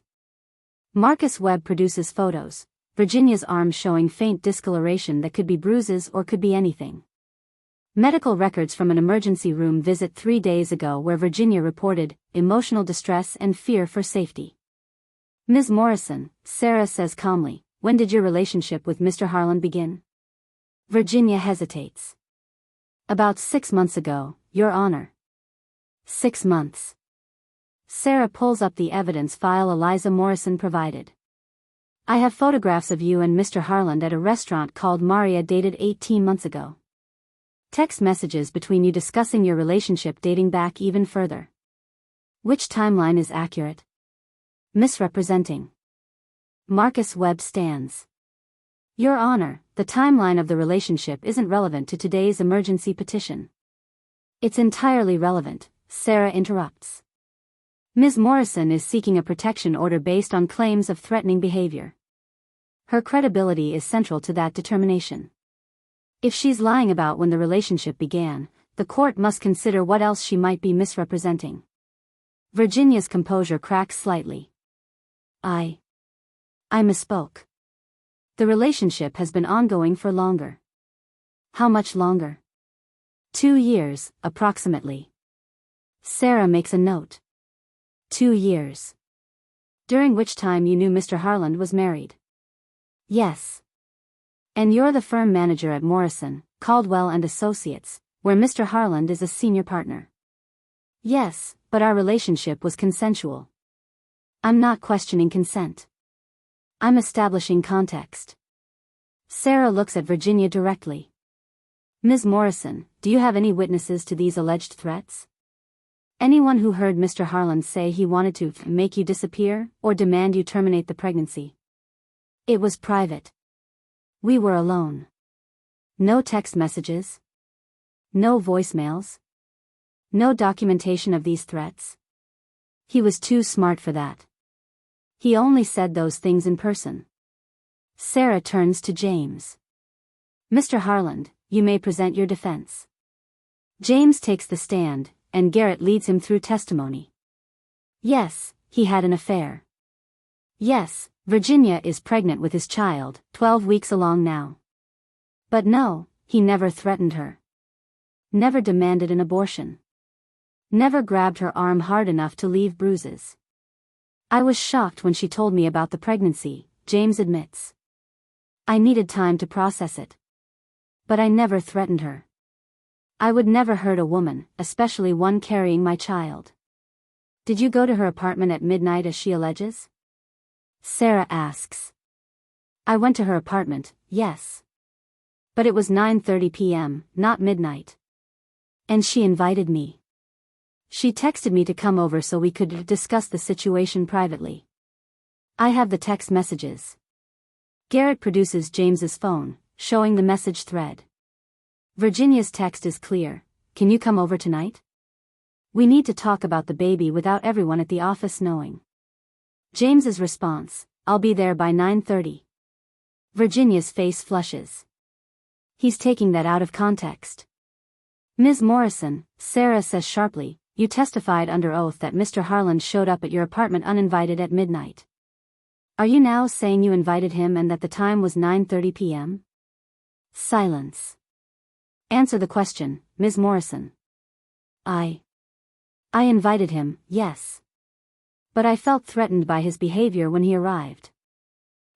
Marcus Webb produces photos, Virginia's arm showing faint discoloration that could be bruises or could be anything. Medical records from an emergency room visit 3 days ago where Virginia reported emotional distress and fear for safety. Ms. Morrison, Sarah says calmly, when did your relationship with Mr. Harland begin? Virginia hesitates. About 6 months ago, Your Honor. 6 months. Sarah pulls up the evidence file Eliza Morrison provided. I have photographs of you and Mr. Harland at a restaurant called Maria dated 18 months ago. Text messages between you discussing your relationship dating back even further. Which timeline is accurate? Misrepresenting. Marcus Webb stands. Your Honor, the timeline of the relationship isn't relevant to today's emergency petition. It's entirely relevant, Sarah interrupts. Ms. Morrison is seeking a protection order based on claims of threatening behavior. Her credibility is central to that determination. If she's lying about when the relationship began, the court must consider what else she might be misrepresenting. Virginia's composure cracks slightly. I misspoke. The relationship has been ongoing for longer. How much longer? 2 years, approximately. Sarah makes a note. 2 years. During which time you knew Mr. Harland was married? Yes. And you're the firm manager at Morrison, Caldwell and Associates, where Mr. Harland is a senior partner. Yes, but our relationship was consensual. I'm not questioning consent. I'm establishing context. Sarah looks at Virginia directly. Ms. Morrison, do you have any witnesses to these alleged threats? Anyone who heard Mr. Harland say he wanted to make you disappear or demand you terminate the pregnancy? It was private. We were alone. No text messages. No voicemails. No documentation of these threats. He was too smart for that. He only said those things in person. Sarah turns to James. Mr. Harland, you may present your defense. James takes the stand, and Garrett leads him through testimony. Yes, he had an affair. Yes, Virginia is pregnant with his child, 12 weeks along now. But no, he never threatened her. Never demanded an abortion. Never grabbed her arm hard enough to leave bruises. I was shocked when she told me about the pregnancy, James admits. I needed time to process it. But I never threatened her. I would never hurt a woman, especially one carrying my child. Did you go to her apartment at midnight as she alleges? Sarah asks. I went to her apartment, yes. But it was 9:30 p.m., not midnight. And she invited me. She texted me to come over so we could discuss the situation privately. I have the text messages. Garrett produces James's phone, showing the message thread. Virginia's text is clear. Can you come over tonight? We need to talk about the baby without everyone at the office knowing. James's response, I'll be there by 9:30. Virginia's face flushes. He's taking that out of context. Ms. Morrison, Sarah says sharply, you testified under oath that Mr. Harland showed up at your apartment uninvited at midnight. Are you now saying you invited him and that the time was 9:30 p.m.? Silence. Answer the question, Ms. Morrison. I invited him, yes. But I felt threatened by his behavior when he arrived.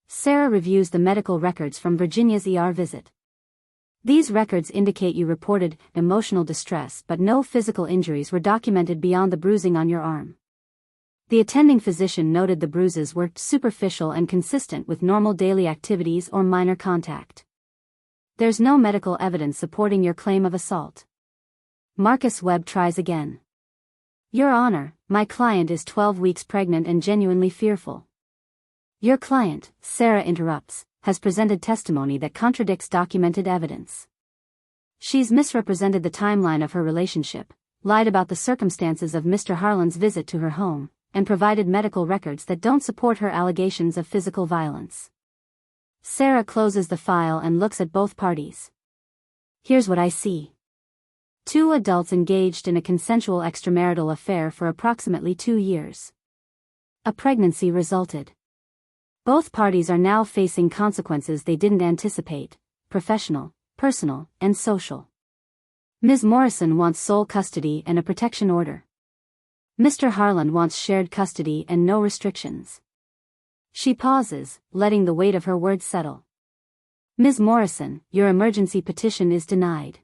Sarah reviews the medical records from Virginia's ER visit. These records indicate you reported emotional distress, but no physical injuries were documented beyond the bruising on your arm. The attending physician noted the bruises were superficial and consistent with normal daily activities or minor contact. There's no medical evidence supporting your claim of assault. Marcus Webb tries again. Your Honor, my client is 12 weeks pregnant and genuinely fearful. Your client, Sarah interrupts, has presented testimony that contradicts documented evidence. She's misrepresented the timeline of her relationship, lied about the circumstances of Mr. Harland's visit to her home, and provided medical records that don't support her allegations of physical violence. Sarah closes the file and looks at both parties. Here's what I see. 2 adults engaged in a consensual extramarital affair for approximately 2 years. A pregnancy resulted. Both parties are now facing consequences they didn't anticipate, professional, personal, and social. Ms. Morrison wants sole custody and a protection order. Mr. Harland wants shared custody and no restrictions. She pauses, letting the weight of her words settle. Ms. Morrison, your emergency petition is denied.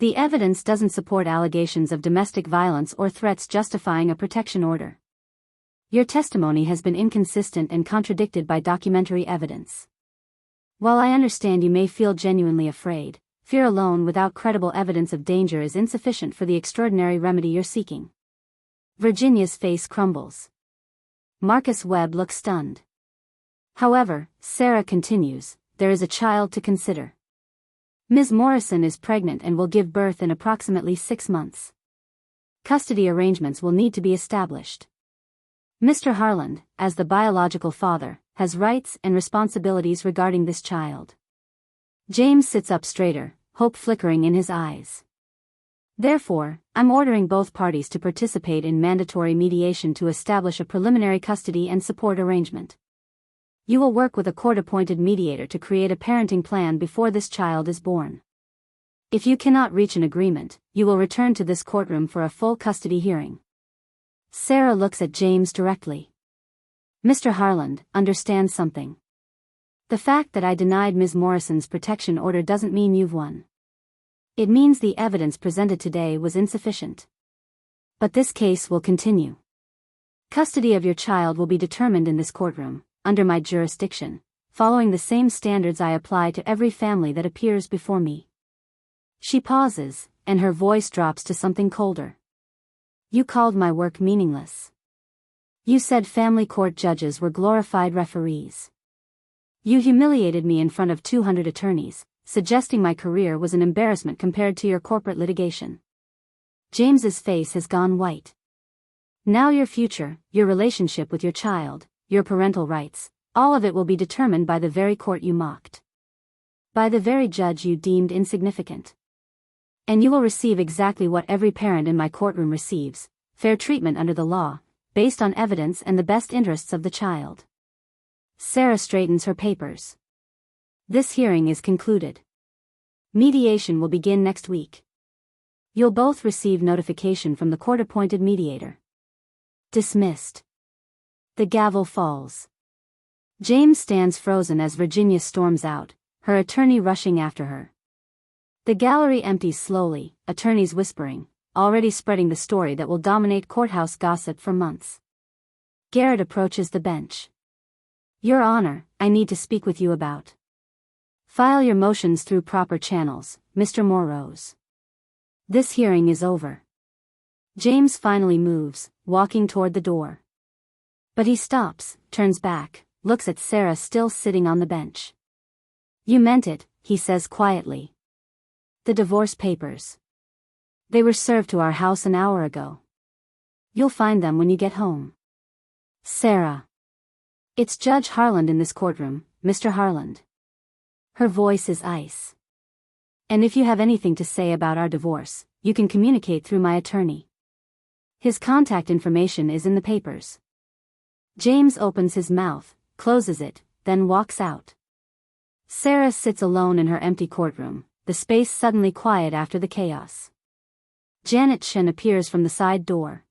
The evidence doesn't support allegations of domestic violence or threats justifying a protection order. Your testimony has been inconsistent and contradicted by documentary evidence. While I understand you may feel genuinely afraid, fear alone without credible evidence of danger is insufficient for the extraordinary remedy you're seeking. Virginia's face crumbles. Marcus Webb looks stunned. However, Sarah continues, there is a child to consider. Ms. Morrison is pregnant and will give birth in approximately 6 months. Custody arrangements will need to be established. Mr. Harland, as the biological father, has rights and responsibilities regarding this child. James sits up straighter, hope flickering in his eyes. Therefore, I'm ordering both parties to participate in mandatory mediation to establish a preliminary custody and support arrangement. You will work with a court-appointed mediator to create a parenting plan before this child is born. If you cannot reach an agreement, you will return to this courtroom for a full custody hearing. Sarah looks at James directly. Mr. Harland, understand something. The fact that I denied Ms. Morrison's protection order doesn't mean you've won. It means the evidence presented today was insufficient. But this case will continue. Custody of your child will be determined in this courtroom, under my jurisdiction, following the same standards I apply to every family that appears before me. She pauses, and her voice drops to something colder. You called my work meaningless. You said family court judges were glorified referees. You humiliated me in front of 200 attorneys, suggesting my career was an embarrassment compared to your corporate litigation. James's face has gone white. Now your future, your relationship with your child, your parental rights, all of it will be determined by the very court you mocked. By the very judge you deemed insignificant. And you will receive exactly what every parent in my courtroom receives, fair treatment under the law, based on evidence and the best interests of the child. Sarah straightens her papers. This hearing is concluded. Mediation will begin next week. You'll both receive notification from the court-appointed mediator. Dismissed. The gavel falls. James stands frozen as Virginia storms out, her attorney rushing after her. The gallery empties slowly, attorneys whispering, already spreading the story that will dominate courthouse gossip for months. Garrett approaches the bench. Your Honor, I need to speak with you about. File your motions through proper channels, Mr. Morrose. This hearing is over. James finally moves, walking toward the door. But he stops, turns back, looks at Sarah still sitting on the bench. You meant it, he says quietly. The divorce papers. They were served to our house an hour ago. You'll find them when you get home. Sarah. It's Judge Harland in this courtroom, Mr. Harland. Her voice is ice. And if you have anything to say about our divorce, you can communicate through my attorney. His contact information is in the papers. James opens his mouth, closes it, then walks out. Sarah sits alone in her empty courtroom, the space suddenly quiet after the chaos. Janet Shen appears from the side door.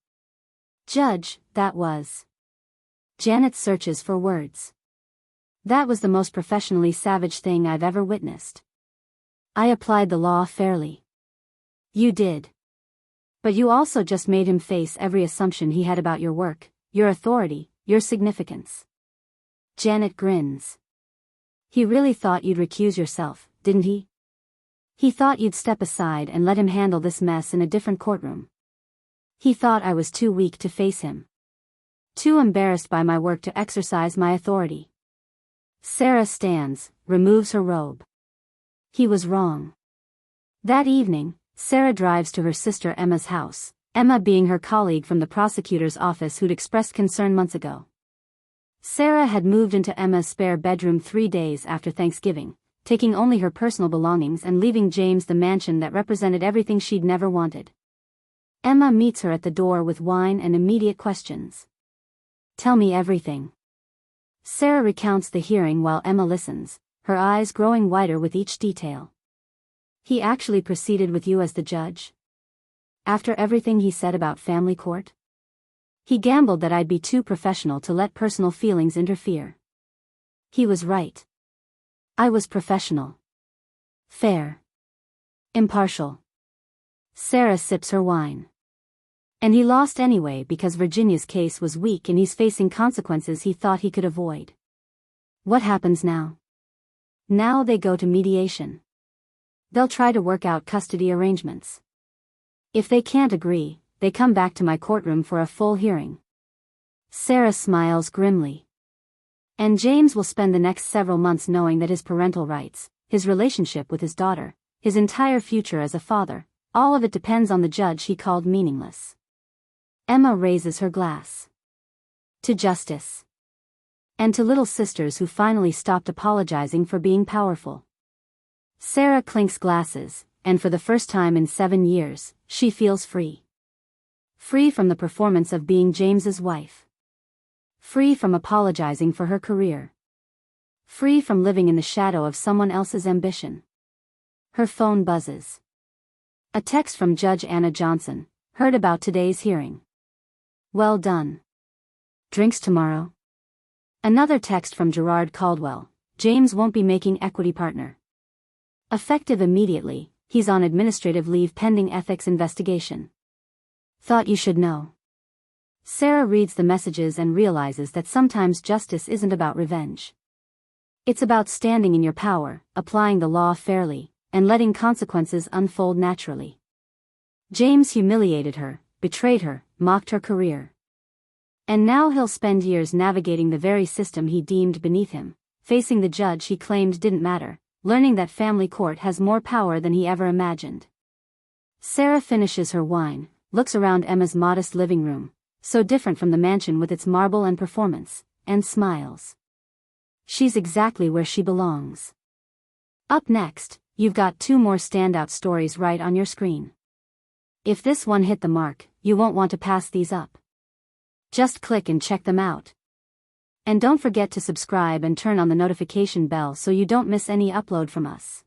Judge, that was. Janet searches for words. That was the most professionally savage thing I've ever witnessed. I applied the law fairly. You did. But you also just made him face every assumption he had about your work, your authority, your significance. Janet grins. He really thought you'd recuse yourself, didn't he? He thought you'd step aside and let him handle this mess in a different courtroom. He thought I was too weak to face him. Too embarrassed by my work to exercise my authority. Sarah stands, removes her robe. He was wrong. That evening, Sarah drives to her sister Emma's house, Emma being her colleague from the prosecutor's office who'd expressed concern months ago. Sarah had moved into Emma's spare bedroom 3 days after Thanksgiving, taking only her personal belongings and leaving James the mansion that represented everything she'd never wanted. Emma meets her at the door with wine and immediate questions. Tell me everything. Sarah recounts the hearing while Emma listens, her eyes growing wider with each detail. He actually proceeded with you as the judge? After everything he said about family court? He gambled that I'd be too professional to let personal feelings interfere. He was right. I was professional. Fair. Impartial. Sarah sips her wine. And he lost anyway because Virginia's case was weak and he's facing consequences he thought he could avoid. What happens now? Now they go to mediation. They'll try to work out custody arrangements. If they can't agree, they come back to my courtroom for a full hearing. Sarah smiles grimly. And James will spend the next several months knowing that his parental rights, his relationship with his daughter, his entire future as a father, all of it depends on the judge he called meaningless. Emma raises her glass. To justice. And to little sisters who finally stopped apologizing for being powerful. Sarah clinks glasses, and for the first time in 7 years, she feels free. Free from the performance of being James's wife. Free from apologizing for her career. Free from living in the shadow of someone else's ambition. Her phone buzzes. A text from Judge Anna Johnson, heard about today's hearing. Well done. Drinks tomorrow? Another text from Gerard Caldwell, James won't be making equity partner. Effective immediately, he's on administrative leave pending ethics investigation. Thought you should know. Sarah reads the messages and realizes that sometimes justice isn't about revenge. It's about standing in your power, applying the law fairly, and letting consequences unfold naturally. James humiliated her, betrayed her, mocked her career. And now he'll spend years navigating the very system he deemed beneath him, facing the judge he claimed didn't matter, learning that family court has more power than he ever imagined. Sarah finishes her wine, looks around Emma's modest living room, so different from the mansion with its marble and performance, and smiles. She's exactly where she belongs. Up next, you've got 2 more standout stories right on your screen. If this one hit the mark, you won't want to pass these up. Just click and check them out. And don't forget to subscribe and turn on the notification bell so you don't miss any upload from us.